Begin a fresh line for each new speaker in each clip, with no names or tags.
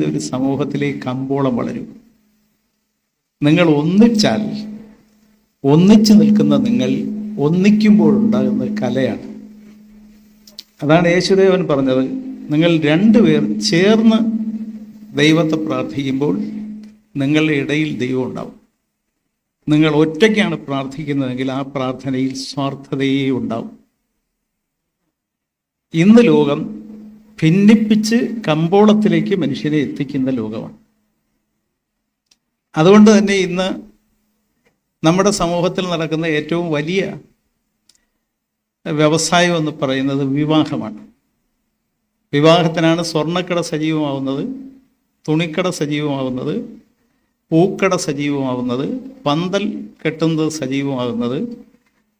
ഒരു സമൂഹത്തിലേക്ക് കമ്പോളം വളരും. നിങ്ങൾ ഒന്നിച്ചാൽ, ഒന്നിച്ചു നിൽക്കുന്ന നിങ്ങൾ ഒന്നിക്കുമ്പോഴുണ്ടാകുന്ന കലയാണ്. അതാണ് യേശുദേവൻ പറഞ്ഞത്, നിങ്ങൾ രണ്ടുപേർ ചേർന്ന് ദൈവത്തെ പ്രാർത്ഥിക്കുമ്പോൾ നിങ്ങളുടെ ഇടയിൽ ദൈവം ഉണ്ടാവും. നിങ്ങൾ ഒറ്റയ്ക്കാണ് പ്രാർത്ഥിക്കുന്നതെങ്കിൽ ആ പ്രാർത്ഥനയിൽ സ്വാർത്ഥതയേ ഉണ്ടാവും. ഇന്ന് ലോകം ഭിന്നിപ്പിച്ച് കമ്പോളത്തിലേക്ക് മനുഷ്യനെ എത്തിക്കുന്ന ലോകമാണ്. അതുകൊണ്ട് തന്നെ ഇന്ന് നമ്മുടെ സമൂഹത്തിൽ നടക്കുന്ന ഏറ്റവും വലിയ വ്യവസായം എന്ന് പറയുന്നത് വിവാഹമാണ്. വിവാഹത്തിനാണ് സ്വർണ്ണക്കട സജീവമാവുന്നത്, തുണിക്കട സജീവമാവുന്നത്, പൂക്കട സജീവമാവുന്നത്, പന്തൽ കെട്ടുന്നത് സജീവമാകുന്നത്,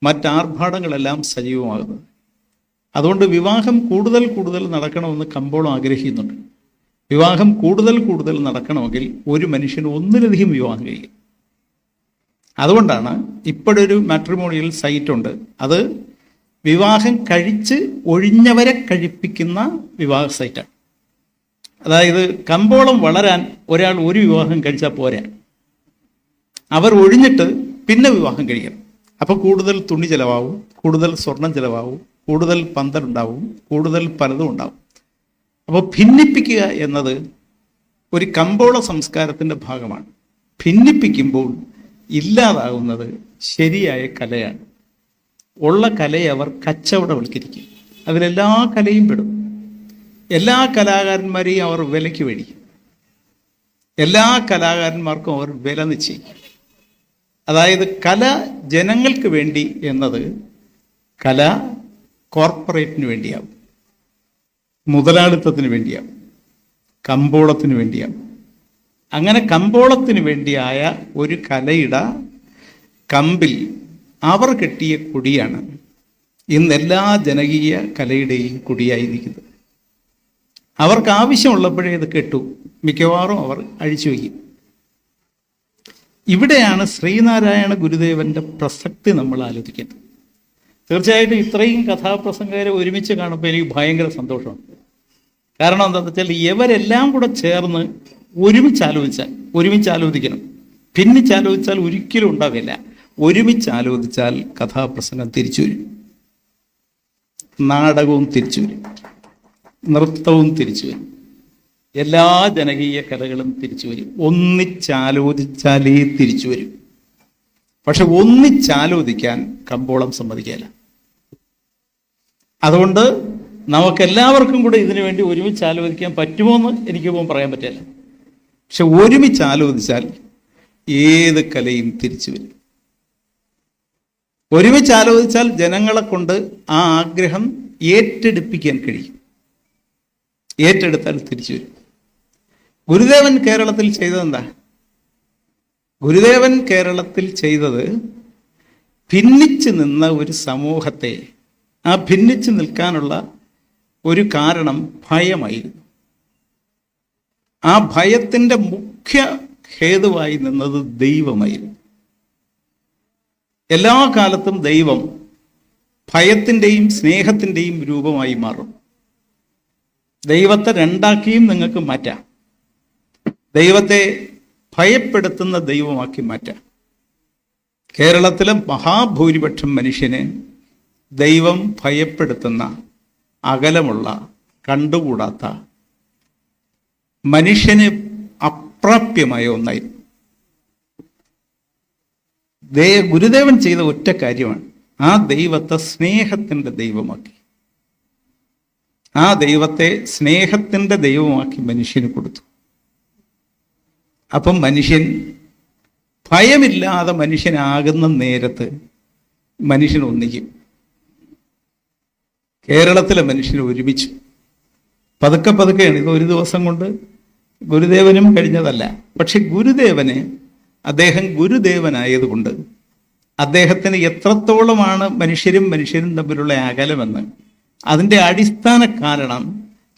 മറ്റാർഭാടങ്ങളെല്ലാം സജീവമാകുന്നത്. അതുകൊണ്ട് വിവാഹം കൂടുതൽ കൂടുതൽ നടക്കണമെന്ന് കമ്പോളം ആഗ്രഹിക്കുന്നുണ്ട്. വിവാഹം കൂടുതൽ കൂടുതൽ നടക്കണമെങ്കിൽ ഒരു മനുഷ്യന് ഒന്നിലധികം വിവാഹം കഴിയും. അതുകൊണ്ടാണ് ഇപ്പോഴൊരു മാട്രിമോണിയൽ സൈറ്റുണ്ട്. അത് വിവാഹം കഴിച്ച് ഒഴിഞ്ഞവരെ കഴിപ്പിക്കുന്ന വിവാഹ സൈറ്റാണ്. അതായത് കമ്പോളം വളരാൻ ഒരാൾ ഒരു വിവാഹം കഴിച്ചാൽ പോരാ, അവർ ഒഴിഞ്ഞിട്ട് പിന്നെ വിവാഹം കഴിക്കണം. അപ്പോൾ കൂടുതൽ തുണി ചിലവാകും, കൂടുതൽ സ്വർണം ചിലവാകും, കൂടുതൽ പന്തലുണ്ടാവും, കൂടുതൽ പലതും ഉണ്ടാവും. അപ്പോൾ ഭിന്നിപ്പിക്കുക എന്നത് ഒരു കമ്പോള സംസ്കാരത്തിൻ്റെ ഭാഗമാണ്. ഭിന്നിപ്പിക്കുമ്പോൾ ഇല്ലാതാകുന്നത് ശരിയായ കലയാണ്. ഉള്ള കലയെ അവർ കച്ചവടവൽക്കരിക്കും. അതിലെല്ലാ കലയും പെടും. എല്ലാ കലാകാരന്മാരെയും അവർ വിലയ്ക്ക് മേടിക്കും. എല്ലാ കലാകാരന്മാർക്കും അവർ വില നിശ്ചയിക്കും. അതായത് കല ജനങ്ങൾക്ക് വേണ്ടി എന്നത് കല കോർപ്പറേറ്റിന് വേണ്ടിയാവും, മുതലാളിത്തത്തിന് വേണ്ടിയാവും, കമ്പോളത്തിന് വേണ്ടിയാവും. അങ്ങനെ കമ്പോളത്തിന് വേണ്ടിയായ ഒരു കലയുടെ കമ്പിൽ അവർ കെട്ടിയ കൊടിയാണ് ഇന്ന് എല്ലാ ജനകീയ കലയുടെയും കൊടിയായിരിക്കുന്നത്. അവർക്ക് ആവശ്യമുള്ളപ്പോഴേ ഇത് കെട്ടു, മിക്കവാറും അവർ അഴിച്ചു വയ്ക്കും. ഇവിടെയാണ് ശ്രീനാരായണ ഗുരുദേവന്റെ പ്രസക്തി നമ്മൾ ആലോചിക്കുന്നത്. തീർച്ചയായിട്ടും ഇത്രയും കഥാപ്രസംഗരെ ഒരുമിച്ച് കാണുമ്പോൾ എനിക്ക് ഭയങ്കര സന്തോഷമാണ്. കാരണം എന്താണെന്ന് വെച്ചാൽ ഇവരെല്ലാം കൂടെ ചേർന്ന് ഒരുമിച്ച് ആലോചിക്കണം. ഭിന്നിച്ചാലോചിച്ചാൽ ഒരിക്കലും ഉണ്ടാവില്ല. ഒരുമിച്ച് ആലോചിച്ചാൽ കഥാപ്രസംഗം തിരിച്ചു വരും, നാടകവും തിരിച്ചു വരും, നൃത്തവും തിരിച്ചു വരും, എല്ലാ ജനകീയ കലകളും തിരിച്ചു വരും. ഒന്നിച്ചാലോചിച്ചാലേ തിരിച്ചു വരും. പക്ഷെ ഒന്നിച്ചാലോചിക്കാൻ കമ്പോളം സമ്മതിക്കില്ല. അതുകൊണ്ട് നമുക്കെല്ലാവർക്കും കൂടെ ഇതിനു വേണ്ടി ഒരുമിച്ച് ആലോചിക്കാൻ പറ്റുമോ എന്ന് എനിക്കിപ്പോൾ പറയാൻ പറ്റില്ല. പക്ഷെ ഒരുമിച്ച് ആലോചിച്ചാൽ ഏത് കലയും തിരിച്ചു വരും. ഒരുമിച്ച് ആലോചിച്ചാൽ ജനങ്ങളെ കൊണ്ട് ആ ആഗ്രഹം ഏറ്റെടുപ്പിക്കാൻ കഴിയും. ഏറ്റെടുത്താൽ തിരിച്ചു വരും. ഗുരുദേവൻ കേരളത്തിൽ ചെയ്തതെന്താ? ഗുരുദേവൻ കേരളത്തിൽ ചെയ്തത് ഭിന്നിച്ചു നിന്ന ഒരു സമൂഹത്തെ, ആ ഭിന്നിച്ചു നിൽക്കാനുള്ള ഒരു കാരണം ഭയമായിരുന്നു. ആ ഭയത്തിൻ്റെ മുഖ്യ ഹേതുവായി നിന്നത് ദൈവമായിരുന്നു. എല്ലാ കാലത്തും ദൈവം ഭയത്തിൻ്റെയും സ്നേഹത്തിൻ്റെയും രൂപമായി മാറും. ദൈവത്തെ രണ്ടാക്കിയും നിങ്ങൾക്ക് മാറ്റാം. ദൈവത്തെ ഭയപ്പെടുത്തുന്ന ദൈവമാക്കി മാറ്റാം. കേരളത്തിലെ മഹാഭൂരിപക്ഷം മനുഷ്യന് ദൈവം ഭയപ്പെടുത്തുന്ന, അകലമുള്ള, കണ്ടുകൂടാത്ത, മനുഷ്യന് അപ്രാപ്യമായ ഒന്നായിരുന്നു. ഗുരുദേവൻ ചെയ്ത ഒറ്റ കാര്യമാണ്, ആ ദൈവത്തെ സ്നേഹത്തിൻ്റെ ദൈവമാക്കി. ആ ദൈവത്തെ സ്നേഹത്തിൻ്റെ ദൈവമാക്കി മനുഷ്യന് കൊടുത്തു. അപ്പം മനുഷ്യൻ ഭയമില്ലാതെ മനുഷ്യനാകുന്ന നേരത്ത് മനുഷ്യൻ ഒന്നിക്കും. കേരളത്തിലെ മനുഷ്യൻ ഒരുമിച്ചു. പതുക്കെ പതുക്കെയാണ്, ഇത് ഒരു ദിവസം കൊണ്ട് ഗുരുദേവനും കഴിഞ്ഞതല്ല. പക്ഷെ ഗുരുദേവന്, അദ്ദേഹം ഗുരുദേവനായതുകൊണ്ട് അദ്ദേഹത്തിന് എത്രത്തോളമാണ് മനുഷ്യരും തമ്മിലുള്ള അകലമെന്ന് അതിൻ്റെ അടിസ്ഥാന കാരണം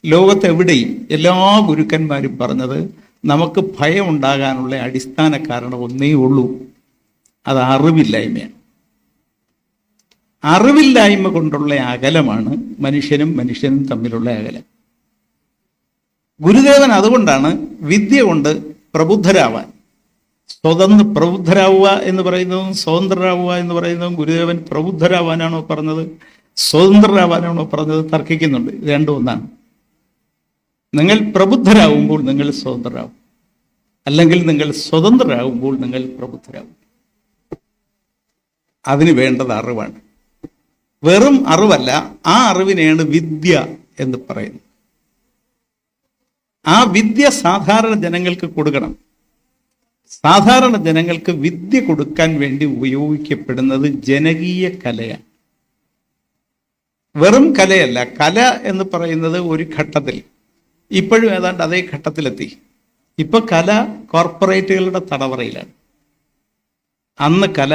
ലോകത്തെവിടെയും എല്ലാ ഗുരുക്കന്മാരും പറഞ്ഞത്, നമുക്ക് ഭയം ഉണ്ടാകാനുള്ള അടിസ്ഥാന കാരണം ഒന്നേ ഉള്ളൂ, അത് അറിവില്ലായ്മയാണ്. അറിവില്ലായ്മ കൊണ്ടുള്ള അകലമാണ് മനുഷ്യനും തമ്മിലുള്ള അകലം. ഗുരുദേവൻ അതുകൊണ്ടാണ് വിദ്യ കൊണ്ട് പ്രബുദ്ധരാവാൻ, പ്രബുദ്ധരാവുക എന്ന് പറയുന്നതും സ്വതന്ത്രരാവുക എന്ന് പറയുന്നതും ഗുരുദേവൻ പ്രബുദ്ധരാവാനാണോ പറഞ്ഞത്, സ്വതന്ത്രരാവാനാണോ പറഞ്ഞത് തർക്കിക്കുന്നുണ്ട്. ഇത് രണ്ടും ഒന്നാണ്. നിങ്ങൾ പ്രബുദ്ധരാകുമ്പോൾ നിങ്ങൾ സ്വതന്ത്രരാകും, അല്ലെങ്കിൽ നിങ്ങൾ സ്വതന്ത്രരാകുമ്പോൾ നിങ്ങൾ പ്രബുദ്ധരാകും. അതിന് വേണ്ടത് അറിവാണ്. വെറും അറിവല്ല, ആ അറിവിനെയാണ് വിദ്യ എന്ന് പറയുന്നത്. ആ വിദ്യ സാധാരണ ജനങ്ങൾക്ക് കൊടുക്കണം. സാധാരണ ജനങ്ങൾക്ക് വിദ്യ കൊടുക്കാൻ വേണ്ടി ഉപയോഗിക്കപ്പെടുന്നത് ജനകീയ കലയാണ്, വെറും കലയല്ല. കല എന്ന് പറയുന്നത് ഒരു ഘട്ടത്തിൽ, ഇപ്പോഴും ഏതാണ്ട് അതേ ഘട്ടത്തിലെത്തി. ഇപ്പൊ കല കോർപ്പറേറ്റുകളുടെ തടവറയിലാണ്. അന്ന് കല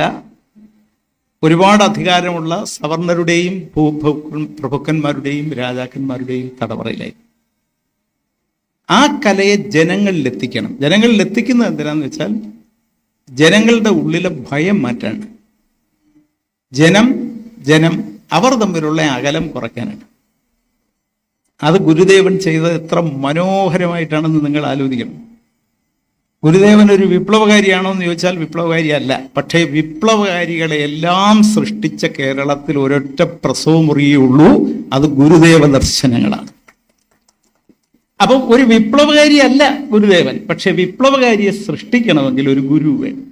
ഒരുപാട് അധികാരമുള്ള സവർണരുടെയും പ്രഭുക്കന്മാരുടെയും രാജാക്കന്മാരുടെയും തടവറയിലായി. ആ കലയെ ജനങ്ങളിലെത്തിക്കണം. ജനങ്ങളിലെത്തിക്കുന്നത് എന്തിനാന്ന് വെച്ചാൽ ജനങ്ങളുടെ ഉള്ളിലെ ഭയം മാറ്റാണ്. ജനം അവർ തമ്മിലുള്ള അകലം കുറയ്ക്കാനാണ്. അത് ഗുരുദേവൻ ചെയ്തത് എത്ര മനോഹരമായിട്ടാണെന്ന് നിങ്ങൾ ആലോചിക്കണം. ഗുരുദേവൻ ഒരു വിപ്ലവകാരിയാണോ എന്ന് ചോദിച്ചാൽ വിപ്ലവകാരി അല്ല. പക്ഷേ വിപ്ലവകാരികളെ എല്ലാം സൃഷ്ടിച്ച കേരളത്തിൽ ഒരൊറ്റ പ്രസവമുറിയേ ഉള്ളൂ, അത് ഗുരുദേവ ദർശനങ്ങളാണ്. അപ്പം ഒരു വിപ്ലവകാരി അല്ല ഗുരുദേവൻ, പക്ഷെ വിപ്ലവകാരിയെ സൃഷ്ടിക്കണമെങ്കിൽ ഒരു ഗുരു വേണം.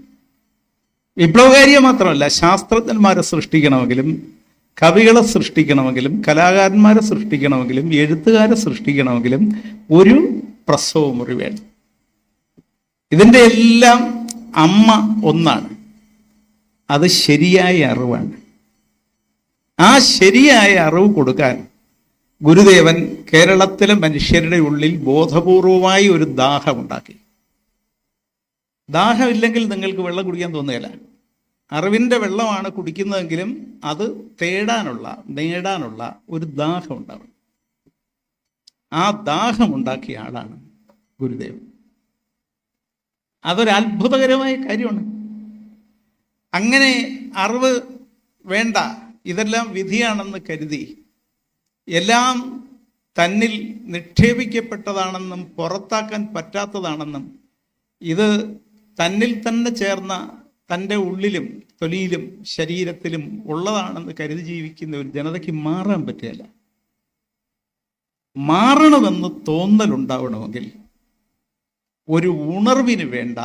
വിപ്ലവകാരിയെ മാത്രമല്ല, ശാസ്ത്രജ്ഞന്മാരെ സൃഷ്ടിക്കണമെങ്കിലും, കവികളെ സൃഷ്ടിക്കണമെങ്കിലും, കലാകാരന്മാരെ സൃഷ്ടിക്കണമെങ്കിലും, എഴുത്തുകാരെ സൃഷ്ടിക്കണമെങ്കിലും ഒരു പ്രസവമുറി വേണം. ഇതിൻ്റെ എല്ലാം അമ്മ ഒന്നാണ്, അത് ശരിയായ അറിവാണ്. ആ ശരിയായ അറിവ് കൊടുക്കാൻ ഗുരുദേവൻ കേരളത്തിലെ മനുഷ്യരുടെ ഉള്ളിൽ ബോധപൂർവമായി ഒരു ദാഹമുണ്ടാക്കി. ദാഹമില്ലെങ്കിൽ നിങ്ങൾക്ക് വെള്ളം കുടിക്കാൻ തോന്നുകയില്ല. അറിവിൻ്റെ വെള്ളമാണ് കുടിക്കുന്നതെങ്കിലും അത് നേടാനുള്ള ഒരു ദാഹം ഉണ്ടാവണം. ആ ദാഹമുണ്ടാക്കിയ ആളാണ് ഗുരുദേവൻ. അതൊരു അത്ഭുതകരമായ കാര്യമാണ്. അങ്ങനെ അറിവ് വേണ്ട, ഇതെല്ലാം വിധിയാണെന്ന് കരുതി, എല്ലാം തന്നിൽ നിക്ഷേപിക്കപ്പെട്ടതാണെന്നും പുറത്താക്കാൻ പറ്റാത്തതാണെന്നും ഇത് തന്നിൽ തന്നെ ചേർന്ന തൻ്റെ ഉള്ളിലും തൊലിയിലും ശരീരത്തിലും ഉള്ളതാണെന്ന് കരുതി ജീവിക്കുന്ന ഒരു ജനതയ്ക്ക് മാറാൻ പറ്റില്ല. മാറണമെന്ന് തോന്നലുണ്ടാവണമെങ്കിൽ ഒരു ഉണർവിന് വേണ്ട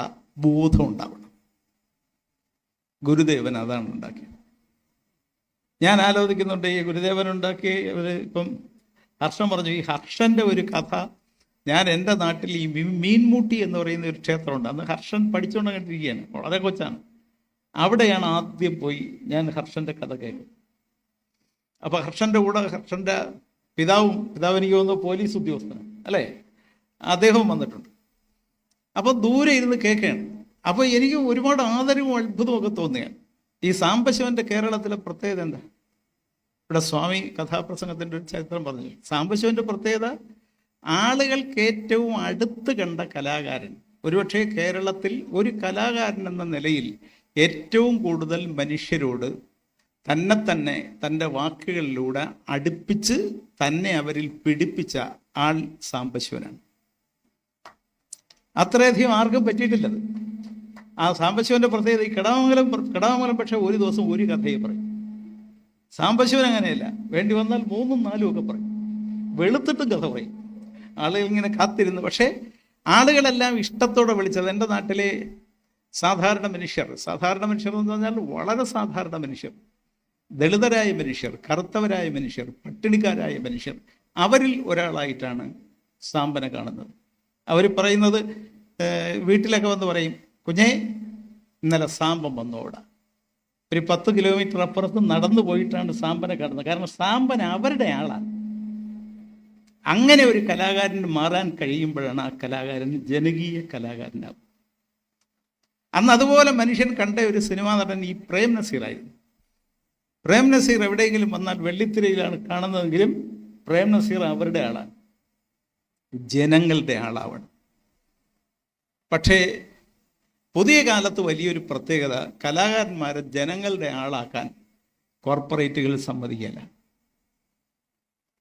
ബോധം ഉണ്ടാവണം. ഗുരുദേവൻ അതാണ് ഉണ്ടാക്കിയത്. ഞാൻ ആലോചിക്കുന്നുണ്ട്, ഈ ഗുരുദേവൻ ഉണ്ടാക്കി ഇപ്പം ഹർഷൻ പറഞ്ഞു. ഈ ഹർഷൻ്റെ ഒരു കഥ ഞാൻ എൻ്റെ നാട്ടിൽ ഈ മീൻമുട്ടി എന്ന് പറയുന്ന ഒരു ക്ഷേത്രമുണ്ട്. അന്ന് ഹർഷൻ പഠിച്ചുകൊണ്ട് കണ്ടിരിക്കുകയാണ്, വളരെ കൊച്ചാണ്. അവിടെയാണ് ആദ്യം പോയി ഞാൻ ഹർഷൻ്റെ കഥ കേൾക്കും. അപ്പോൾ ഹർഷൻ്റെ കൂടെ ഹർഷൻ്റെ പിതാവിനിക്ക് തോന്നുന്നു പോലീസ് ഉദ്യോഗസ്ഥനാണ് അല്ലേ, അദ്ദേഹവും വന്നിട്ടുണ്ട്. അപ്പോൾ ദൂരെ ഇരുന്ന് കേൾക്കുകയാണ്. അപ്പോൾ എനിക്ക് ഒരുപാട് ആദരവും അത്ഭുതവും ഒക്കെ തോന്നുകയാണ്. ഈ സാംബശിവന്റെ കേരളത്തിലെ പ്രത്യേകത എന്താ? ഇവിടെ സ്വാമി കഥാപ്രസംഗത്തിൻ്റെ ഒരു ചരിത്രം പറഞ്ഞു. സാംബശിവന്റെ പ്രത്യേകത, ആളുകൾക്ക് ഏറ്റവും അടുത്ത് കണ്ട കലാകാരൻ. ഒരുപക്ഷെ കേരളത്തിൽ ഒരു കലാകാരൻ എന്ന നിലയിൽ ഏറ്റവും കൂടുതൽ മനുഷ്യരോട് തന്നെ തൻ്റെ വാക്കുകളിലൂടെ അടുപ്പിച്ച് തന്നെ അവരിൽ പിടിപ്പിച്ച ആൾ സാംബശിവനാണ്. അത്രയധികം ആർക്കും പറ്റിയിട്ടില്ലത്. ആ സാംബശിവന്റെ പ്രത്യേകത, ഈ കടാമംഗലം പക്ഷെ ഒരു ദിവസം ഒരു കഥയെ പറയും. സാംബശിവൻ അങ്ങനെയല്ല, വേണ്ടി വന്നാൽ 3ഉം 4ഉം ഒക്കെ പറയും. വെളുത്തിട്ടും കഥ പറയും. ആളുകൾ ഇങ്ങനെ കാത്തിരുന്നു. പക്ഷേ ആളുകളെല്ലാം ഇഷ്ടത്തോടെ വിളിച്ചത്, എൻ്റെ നാട്ടിലെ സാധാരണ മനുഷ്യർ എന്ന് പറഞ്ഞാൽ വളരെ സാധാരണ മനുഷ്യർ, ദളിതരായ മനുഷ്യർ, കറുത്തവരായ മനുഷ്യർ, പട്ടിണിക്കാരായ മനുഷ്യർ, അവരിൽ ഒരാളായിട്ടാണ് സാമ്പനെ കാണുന്നത്. അവർ പറയുന്നത്, വീട്ടിലൊക്കെ വന്ന് പറയും, കുഞ്ഞേ ഇന്നലെ സാമ്പൻ വന്നോടാ. ഒരു 10 കിലോമീറ്റർ അപ്പുറത്ത് നടന്നു പോയിട്ടാണ് സാമ്പനെ കാണുന്നത്. കാരണം സാമ്പൻ അവരുടെ ആളാണ്. അങ്ങനെ ഒരു കലാകാരന് മാറാൻ കഴിയുമ്പോഴാണ് ആ കലാകാരൻ ജനകീയ കലാകാരനാകും. അന്ന് അതുപോലെ മനുഷ്യൻ കണ്ട ഒരു സിനിമാ നടൻ ഈ പ്രേം നസീറായിരുന്നു. പ്രേം നസീർ എവിടെയെങ്കിലും വന്നാൽ വെള്ളിത്തിരയിലാണ് കാണുന്നതെങ്കിലും പ്രേം നസീർ അവരുടെ ആളാണ്, ജനങ്ങളുടെ ആളാവണം. പക്ഷേ പുതിയ കാലത്ത് വലിയൊരു പ്രത്യേകത, കലാകാരന്മാരെ ജനങ്ങളുടെ ആളാക്കാൻ കോർപ്പറേറ്റുകൾ സമ്മതിക്കില്ല.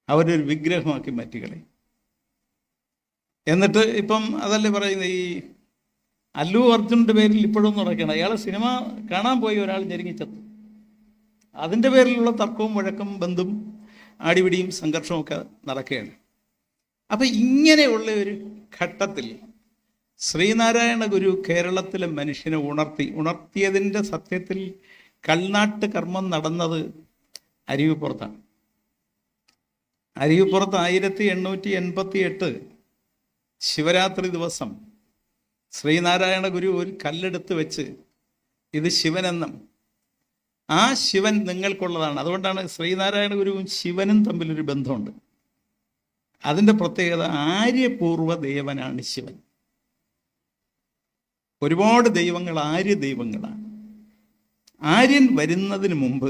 അവരൊരു വിഗ്രഹമാക്കി മാറ്റിക്കളെ. എന്നിട്ട് ഇപ്പം അതല്ലേ പറയുന്നത്, ഈ അല്ലു അർജുൻ്റെ പേരിൽ ഇപ്പോഴും നടക്കുകയാണ്. അയാൾ സിനിമ കാണാൻ പോയി ഒരാൾ ഞെരുങ്ങിച്ചത്തു. അതിൻ്റെ പേരിലുള്ള തർക്കവും വഴക്കും ബന്ധും ആടിപിടിയും സംഘർഷവും ഒക്കെ നടക്കുകയാണ്. അപ്പം ഇങ്ങനെയുള്ള ഒരു ഘട്ടത്തിൽ ശ്രീനാരായണ ഗുരു കേരളത്തിലെ മനുഷ്യനെ ഉണർത്തിയതിൻ്റെ സത്യത്തിൽ കൾനാട്ട് കർമ്മം നടന്നത് അരുവിപ്പുറത്താണ്. അരുവിപ്പുറത്ത് 1888 ശിവരാത്രി ദിവസം ശ്രീനാരായണ ഗുരു ഒരു കല്ലെടുത്ത് വെച്ച് ഇത് ശിവനെന്നും ആ ശിവൻ നിങ്ങൾക്കുള്ളതാണ്. അതുകൊണ്ടാണ് ശ്രീനാരായണ ഗുരുവും ശിവനും തമ്മിലൊരു ബന്ധമുണ്ട്. അതിൻ്റെ പ്രത്യേകത ആര്യപൂർവ ദേവനാണ് ശിവൻ. ഒരുപാട് ദൈവങ്ങൾ ആര്യ ദൈവങ്ങളാണ്. ആര്യൻ വരുന്നതിന് മുമ്പ്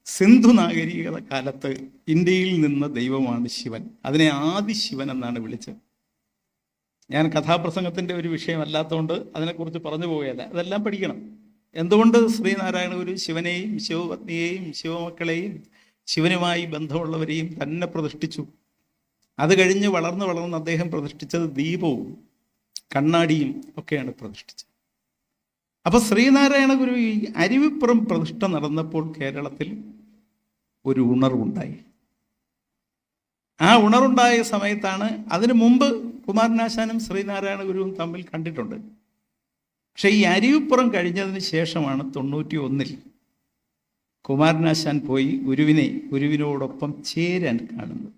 സിന്ധു നാഗരികത കാലത്ത് ഇന്ത്യയിൽ നിന്ന ദൈവമാണ് ശിവൻ. അതിനെ ആദി ശിവൻ എന്നാണ് വിളിച്ചത്. ഞാൻ കഥാപ്രസംഗത്തിൻ്റെ ഒരു വിഷയമല്ലാത്തതുകൊണ്ട് അതിനെക്കുറിച്ച് പറഞ്ഞു പോവുകയല്ല, അതെല്ലാം പഠിക്കണം. എന്തുകൊണ്ട് ശ്രീനാരായണ ഗുരു ശിവനെയും ശിവപത്നിയെയും ശിവമക്കളെയും ശിവനുമായി ബന്ധമുള്ളവരെയും തന്നെ പ്രതിഷ്ഠിച്ചു? അത് കഴിഞ്ഞ് വളർന്ന് അദ്ദേഹം പ്രതിഷ്ഠിച്ചത് ദീപവും കണ്ണാടിയും ഒക്കെയാണ് പ്രതിഷ്ഠിച്ചത്. അപ്പൊ ശ്രീനാരായണ ഗുരു ഈ അരുവിപ്പുറം പ്രതിഷ്ഠ നടന്നപ്പോൾ കേരളത്തിൽ ഒരു ഉണർവുണ്ടായി. ആ ഉണർവുണ്ടായ സമയത്താണ്, അതിനു മുമ്പ് കുമാരനാശാനും ശ്രീനാരായണ ഗുരുവും തമ്മിൽ കണ്ടിട്ടുണ്ട്. പക്ഷെ ഈ അരുവിപ്പുറം കഴിഞ്ഞതിന് ശേഷമാണ് 91 കുമാരനാശാൻ പോയി ഗുരുവിനോടൊപ്പം ചേരാൻ കാണുന്നത്.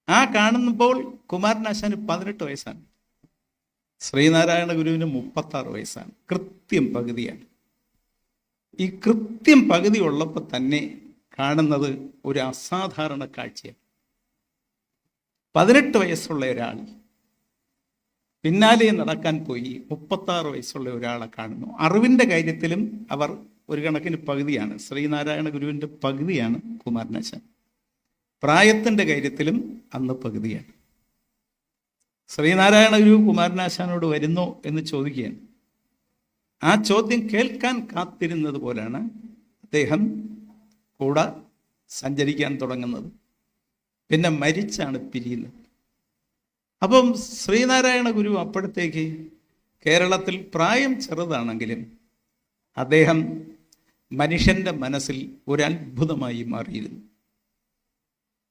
ആ കാണുമ്പോൾ കുമാരനാശാന് 18 വയസ്സാണ്, ശ്രീനാരായണ ഗുരുവിന് 36 വയസ്സാണ്. കൃത്യം പകുതിയാണ്. ഈ കൃത്യം പകുതി ഉള്ളപ്പോൾ തന്നെ കാണുന്നത് ഒരു അസാധാരണ കാഴ്ചയാണ്. 18 വയസ്സുള്ള ഒരാൾ പിന്നാലെ നടക്കാൻ പോയി 36 വയസ്സുള്ള ഒരാളെ കാണുന്നു. അറിവിൻ്റെ കാര്യത്തിലും അവർ ഒരു കണക്കിന് പകുതിയാണ്. ശ്രീനാരായണ ഗുരുവിൻ്റെ പകുതിയാണ് കുമാരനാശാൻ. പ്രായത്തിൻ്റെ കാര്യത്തിലും അന്ന് പകുതിയാണ്. ശ്രീനാരായണ ഗുരു കുമാരനാശാനോട് വരുന്നോ എന്ന് ചോദിക്കുകയാണ്. ആ ചോദ്യം കേൾക്കാൻ കാത്തിരുന്നത് പോലാണ് അദ്ദേഹം കൂടെ സഞ്ചരിക്കാൻ തുടങ്ങുന്നത്. പിന്നെ മരിച്ചാണ് പിരിയുന്നത്. അപ്പം ശ്രീനാരായണ ഗുരു അപ്പോഴത്തേക്ക് കേരളത്തിൽ പ്രായം ചെറുതാണെങ്കിലും അദ്ദേഹം മനുഷ്യൻ്റെ മനസ്സിൽ ഒരു അത്ഭുതമായി മാറിയിരുന്നു.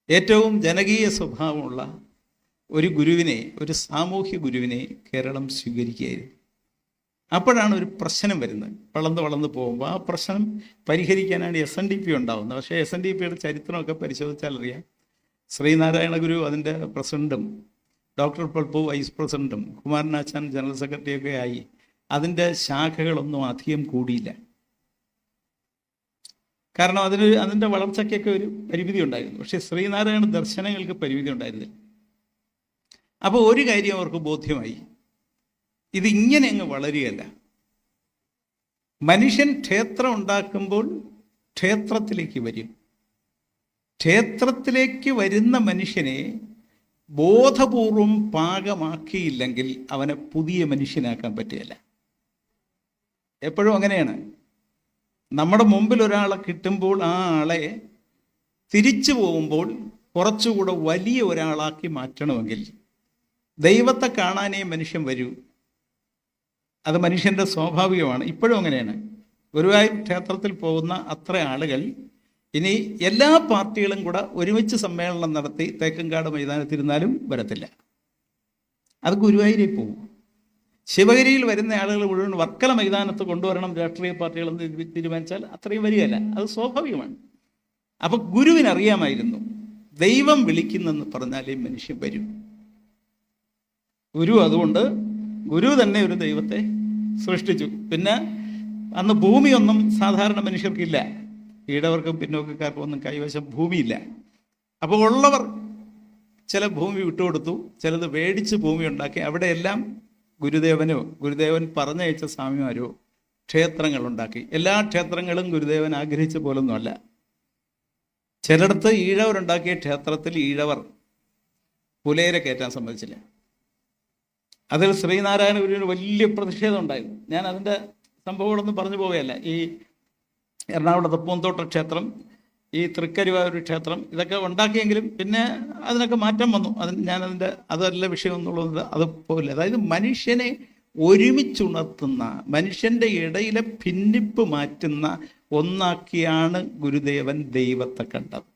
ഏറ്റവും ജനകീയ സ്വഭാവമുള്ള ഒരു ഗുരുവിനെ, ഒരു സാമൂഹ്യ ഗുരുവിനെ കേരളം സ്വീകരിക്കുകയായിരുന്നു. അപ്പോഴാണ് ഒരു പ്രശ്നം വരുന്നത്. വളർന്ന് പോകുമ്പോൾ ആ പ്രശ്നം പരിഹരിക്കാനാണ് SNDP ഉണ്ടാവുന്നത്. പക്ഷേ SNDPയുടെ ചരിത്രമൊക്കെ പരിശോധിച്ചാൽ അറിയാം, ശ്രീനാരായണ ഗുരു അതിൻ്റെ പ്രസിഡന്റും ഡോക്ടർ പൽപ്പു വൈസ് പ്രസിഡന്റും കുമാരനാശാൻ ജനറൽ സെക്രട്ടറിയൊക്കെ ആയി. അതിൻ്റെ ശാഖകളൊന്നും അധികം കൂടിയില്ല. കാരണം അതിൻ്റെ വളർച്ചയ്ക്കൊക്കെ ഒരു പരിമിതി ഉണ്ടായിരുന്നു. പക്ഷേ ശ്രീനാരായണ ദർശനങ്ങൾക്ക് പരിമിതി ഉണ്ടായിരുന്നില്ല. അപ്പോൾ ഒരു കാര്യം അവർക്ക് ബോധ്യമായി, ഇതിങ്ങനെ അങ്ങ് വളരുകയല്ല. മനുഷ്യൻ ക്ഷേത്രം ഉണ്ടാക്കുമ്പോൾ ക്ഷേത്രത്തിലേക്ക് വരും. ക്ഷേത്രത്തിലേക്ക് വരുന്ന മനുഷ്യനെ ബോധപൂർവം പാകമാക്കിയില്ലെങ്കിൽ അവനെ പുതിയ മനുഷ്യനാക്കാൻ പറ്റുകയില്ല. എപ്പോഴും അങ്ങനെയാണ്. നമ്മുടെ മുമ്പിൽ ഒരാളെ കിട്ടുമ്പോൾ ആ ആളെ തിരിച്ചു പോകുമ്പോൾ കുറച്ചുകൂടെ വലിയ ഒരാളാക്കി മാറ്റണമെങ്കിൽ ദൈവത്തെ കാണാനേ മനുഷ്യൻ വരൂ. അത് മനുഷ്യൻ്റെ സ്വാഭാവികമാണ്. ഇപ്പോഴും അങ്ങനെയാണ്. ഗുരുവായൂർ ക്ഷേത്രത്തിൽ പോകുന്ന അത്ര ആളുകൾ ഇനി എല്ലാ പാർട്ടികളും കൂടെ ഒരുമിച്ച് സമ്മേളനം നടത്തി തേക്കങ്കാട് മൈതാനത്തിരുന്നാലും വരത്തില്ല. അത് ഗുരുവായൂരിൽ പോകും. ശിവഗിരിയിൽ വരുന്ന ആളുകൾ മുഴുവൻ വർക്കല മൈതാനത്ത് കൊണ്ടുവരണം രാഷ്ട്രീയ പാർട്ടികളെന്ന് തീരുമാനിച്ചാൽ അത്രയും വരികയല്ല. അത് സ്വാഭാവികമാണ്. അപ്പൊ ഗുരുവിനറിയാമായിരുന്നു ദൈവം വിളിക്കുന്നെന്ന് പറഞ്ഞാലേ മനുഷ്യൻ വരും. അതുകൊണ്ട് ഗുരു തന്നെ ഒരു ദൈവത്തെ സൃഷ്ടിച്ചു. പിന്നെ അന്ന് ഭൂമിയൊന്നും സാധാരണ മനുഷ്യർക്കില്ല. ഈടവർക്കും പിന്നോക്കക്കാർക്കും ഒന്നും കൈവശം ഭൂമിയില്ല. അപ്പോൾ ഉള്ളവർ ചില ഭൂമി വിട്ടുകൊടുത്തു, ചിലത് മേടിച്ച് ഭൂമി ഉണ്ടാക്കി. അവിടെയെല്ലാം ഗുരുദേവൻ പറഞ്ഞയച്ച സ്വാമിമാരോ ക്ഷേത്രങ്ങളുണ്ടാക്കി. എല്ലാ ക്ഷേത്രങ്ങളും ഗുരുദേവൻ ആഗ്രഹിച്ച പോലൊന്നുമല്ല. ചിലയിടത്ത് ഈഴവരുണ്ടാക്കിയ ക്ഷേത്രത്തിൽ ഈഴവർ പുലയരെ കയറ്റാൻ സമ്മതിച്ചില്ല. അതിൽ ശ്രീനാരായണ ഗുരുവിന് വലിയ പ്രതിഷേധം ഉണ്ടായിരുന്നു. ഞാൻ അതിൻ്റെ സംഭവങ്ങളൊന്നും പറഞ്ഞു പോവുകയല്ല. ഈ എറണാകുളത്ത് പൂന്തോട്ട ക്ഷേത്രം ഈ തൃക്കരിവായൂർ ക്ഷേത്രം ഇതൊക്കെ ഉണ്ടാക്കിയെങ്കിലും പിന്നെ അതിനൊക്കെ മാറ്റം വന്നു. അതല്ല വിഷയം എന്നുള്ളത് അതുപോലെ. അതായത് മനുഷ്യനെ ഒരുമിച്ചുണർത്തുന്ന, മനുഷ്യൻ്റെ ഇടയിലെ ഭിന്നിപ്പ് മാറ്റുന്ന ഒന്നാക്കിയാണ് ഗുരുദേവൻ ദൈവത്തെ കണ്ടത്.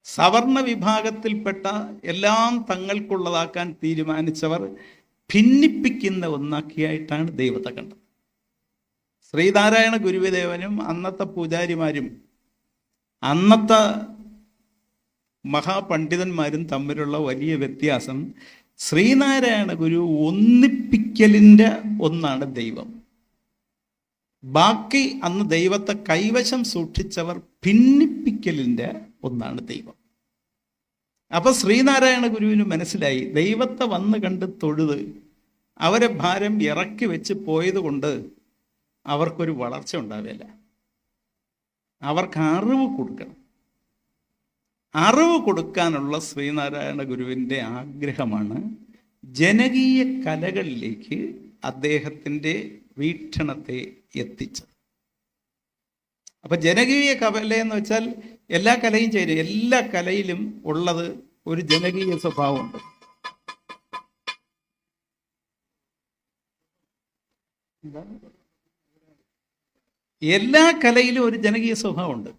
സവർണ വിഭാഗത്തിൽപ്പെട്ട എല്ലാം തങ്ങൾക്കുള്ളതാക്കാൻ തീരുമാനിച്ചവർ ഭിന്നിപ്പിക്കുന്ന ഒന്നാക്കിയായിട്ടാണ് ദൈവത്തെ കണ്ടത്. ശ്രീനാരായണ ഗുരുദേവനും അന്നത്തെ പൂജാരിമാരും അന്നത്തെ മഹാപണ്ഡിതന്മാരും തമ്മിലുള്ള വലിയ വ്യത്യാസം, ശ്രീനാരായണ ഗുരു ഒന്നിപ്പിക്കലിൻ്റെ ഒന്നാണ് ദൈവം. ബാക്കി അന്ന് ദൈവത്തെ കൈവശം സൂക്ഷിച്ചവർ ഭിന്നിപ്പിക്കലിൻ്റെ ഒന്നാണ് ദൈവം. അപ്പൊ ശ്രീനാരായണ ഗുരുവിന് മനസ്സിലായി, ദൈവത്തെ വന്ന് കണ്ട് തൊഴുത് അവരെ ഭാരം ഇറക്കി വെച്ച് പോയത് കൊണ്ട് അവർക്കൊരു വളർച്ച ഉണ്ടാവില്ല. അവർക്ക് അറിവ് കൊടുക്കണം. അറിവ് കൊടുക്കാനുള്ള ശ്രീനാരായണ ഗുരുവിൻ്റെ ആഗ്രഹമാണ് ജനകീയ കലകളിലേക്ക് അദ്ദേഹത്തിൻ്റെ വീക്ഷണത്തെ എത്തിച്ചത്. അപ്പൊ ജനകീയ കല എന്ന് വെച്ചാൽ എല്ലാ കലയും ചേരും. എല്ലാ കലയിലും ഉള്ളത് ഒരു ജനകീയ സ്വഭാവമുണ്ട്. എല്ലാ കലയിലും ഒരു ജനകീയ സ്വഭാവമുണ്ട്.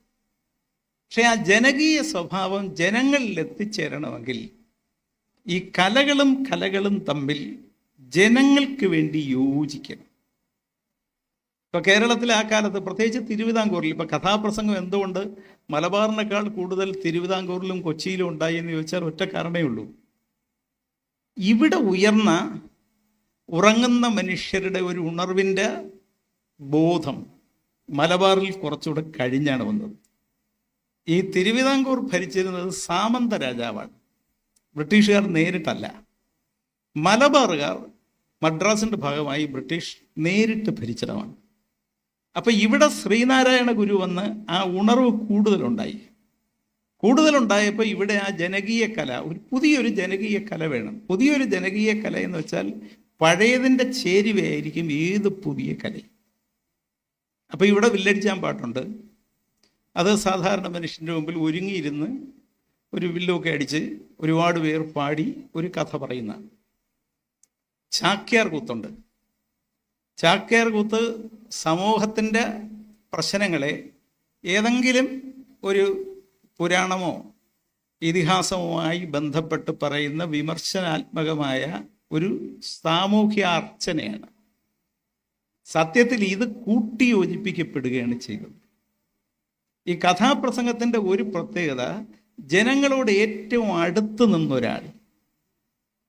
പക്ഷെ ആ ജനകീയ സ്വഭാവം ജനങ്ങളിൽ എത്തിച്ചേരണമെങ്കിൽ ഈ കലകളും തമ്മിൽ ജനങ്ങൾക്ക് വേണ്ടി യോജിക്കണം. ഇപ്പൊ കേരളത്തിലെ ആ കാലത്ത്, പ്രത്യേകിച്ച് തിരുവിതാംകൂറിൽ, ഇപ്പൊ കഥാപ്രസംഗം എന്തുകൊണ്ട് മലബാറിനേക്കാൾ കൂടുതൽ തിരുവിതാംകൂറിലും കൊച്ചിയിലും ഉണ്ടായി എന്ന് ചോദിച്ചാൽ ഒറ്റ കാരണമേ ഉള്ളൂ. ഇവിടെ ഉറങ്ങുന്ന മനുഷ്യരുടെ ഒരു ഉണർവിൻ്റെ ബോധം മലബാറിൽ കുറച്ചുകൂടെ കഴിഞ്ഞാണ് വന്നത്. ഈ തിരുവിതാംകൂർ ഭരിച്ചിരുന്നത് സാമന്ത രാജാവാണ്, ബ്രിട്ടീഷുകാർ നേരിട്ടല്ല. മലബാറുകാർ മദ്രാസിൻ്റെ ഭാഗമായി ബ്രിട്ടീഷ് നേരിട്ട് ഭരിച്ചിടമാണ്. അപ്പം ഇവിടെ ശ്രീനാരായണ ഗുരു വന്ന് ആ ഉണർവ് കൂടുതലുണ്ടായപ്പോൾ ഇവിടെ ആ ജനകീയ കല, പുതിയൊരു ജനകീയ കല വേണം. പുതിയൊരു ജനകീയ കല എന്ന് വെച്ചാൽ പഴയതിൻ്റെ ചേരുവയായിരിക്കും ഏത് പുതിയ കലയും. അപ്പോൾ ഇവിടെ വില്ലടിച്ചാൻ പാട്ടുണ്ട്. അത് സാധാരണ മനുഷ്യൻ്റെ മുമ്പിൽ ഒരുങ്ങിയിരുന്ന് ഒരു വില്ലൊക്കെ അടിച്ച് ഒരുപാട് പേർ പാടി ഒരു കഥ പറയുന്ന ചാക്യാർ കൂത്തുണ്ട്. ചാക്യാർ കൂത്ത് സമൂഹത്തിൻ്റെ പ്രശ്നങ്ങളെ ഏതെങ്കിലും ഒരു പുരാണമോ ഇതിഹാസവുമായി ബന്ധപ്പെട്ട് പറയുന്ന വിമർശനാത്മകമായ ഒരു സാമൂഹ്യ അർച്ചനയാണ്. സത്യത്തിൽ ഇത് കൂട്ടിയോജിപ്പിക്കപ്പെടുകയാണ് ചെയ്തത്. ഈ കഥാപ്രസംഗത്തിൻ്റെ ഒരു പ്രത്യേകത, ജനങ്ങളോട് ഏറ്റവും അടുത്ത് നിന്നൊരാൾ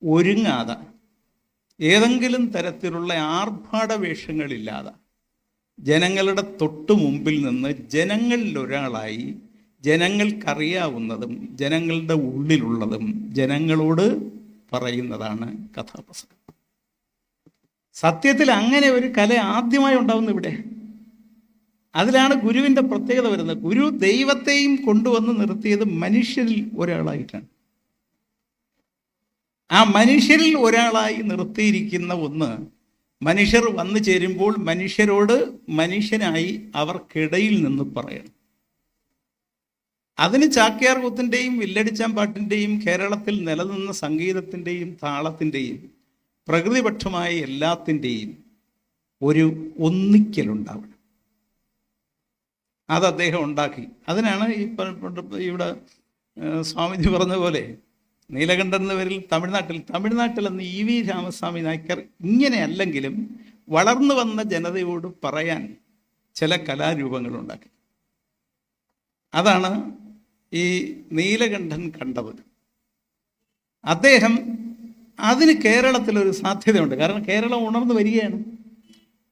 ഒരുങ്ങാതെ, ഏതെങ്കിലും തരത്തിലുള്ള ആർഭാട വേഷങ്ങളില്ലാതെ, ജനങ്ങളുടെ തൊട്ടു മുമ്പിൽ നിന്ന് ജനങ്ങളിൽ ഒരാളായി ജനങ്ങൾക്കറിയാവുന്നതും ജനങ്ങളുടെ ഉള്ളിലുള്ളതും ജനങ്ങളോട് പറയുന്നതാണ് കഥാപ്രസംഗം. സത്യത്തിൽ അങ്ങനെ ഒരു കല ആദ്യമായി ഉണ്ടാവുന്ന ഇവിടെ. അതിലാണ് ഗുരുവിൻ്റെ പ്രത്യേകത വരുന്നത്. ഗുരു ദൈവത്തെയും കൊണ്ടുവന്ന് നിർത്തിയത് മനുഷ്യരിൽ ഒരാളായിട്ടാണ്. ആ മനുഷ്യരിൽ ഒരാളായി നിർത്തിയിരിക്കുന്ന ഒന്ന്, മനുഷ്യർ വന്നു ചേരുമ്പോൾ മനുഷ്യരോട് മനുഷ്യനായി അവർക്കിടയിൽ നിന്ന് പറയണം. അതിന് ചാക്യാർ കൂത്തിൻ്റെയും വില്ലടിച്ചാൻ പാട്ടിൻ്റെയും കേരളത്തിൽ നിലനിന്ന സംഗീതത്തിൻ്റെയും താളത്തിൻ്റെയും പ്രകൃതിപക്ഷമായ എല്ലാത്തിൻ്റെയും ഒരു ഒന്നിക്കലുണ്ടാവണം. അത് അദ്ദേഹം ഉണ്ടാക്കി. അതിനാണ് ഇവിടെ സ്വാമിജി പറഞ്ഞ പോലെ നീലകണ്ഠൻ എന്ന പേരിൽ തമിഴ്നാട്ടിൽ അന്ന് EV രാമസ്വാമി നായ്ക്കർ ഇങ്ങനെയല്ലെങ്കിലും വളർന്നു വന്ന ജനതയോട് പറയാൻ ചില കലാരൂപങ്ങളുണ്ടാക്കി. അതാണ് ഈ നീലകണ്ഠൻ കണ്ടത്. അദ്ദേഹം അതിന് കേരളത്തിലൊരു സാധ്യതയുണ്ട്. കാരണം കേരളം ഉണർന്നു വരികയാണ്.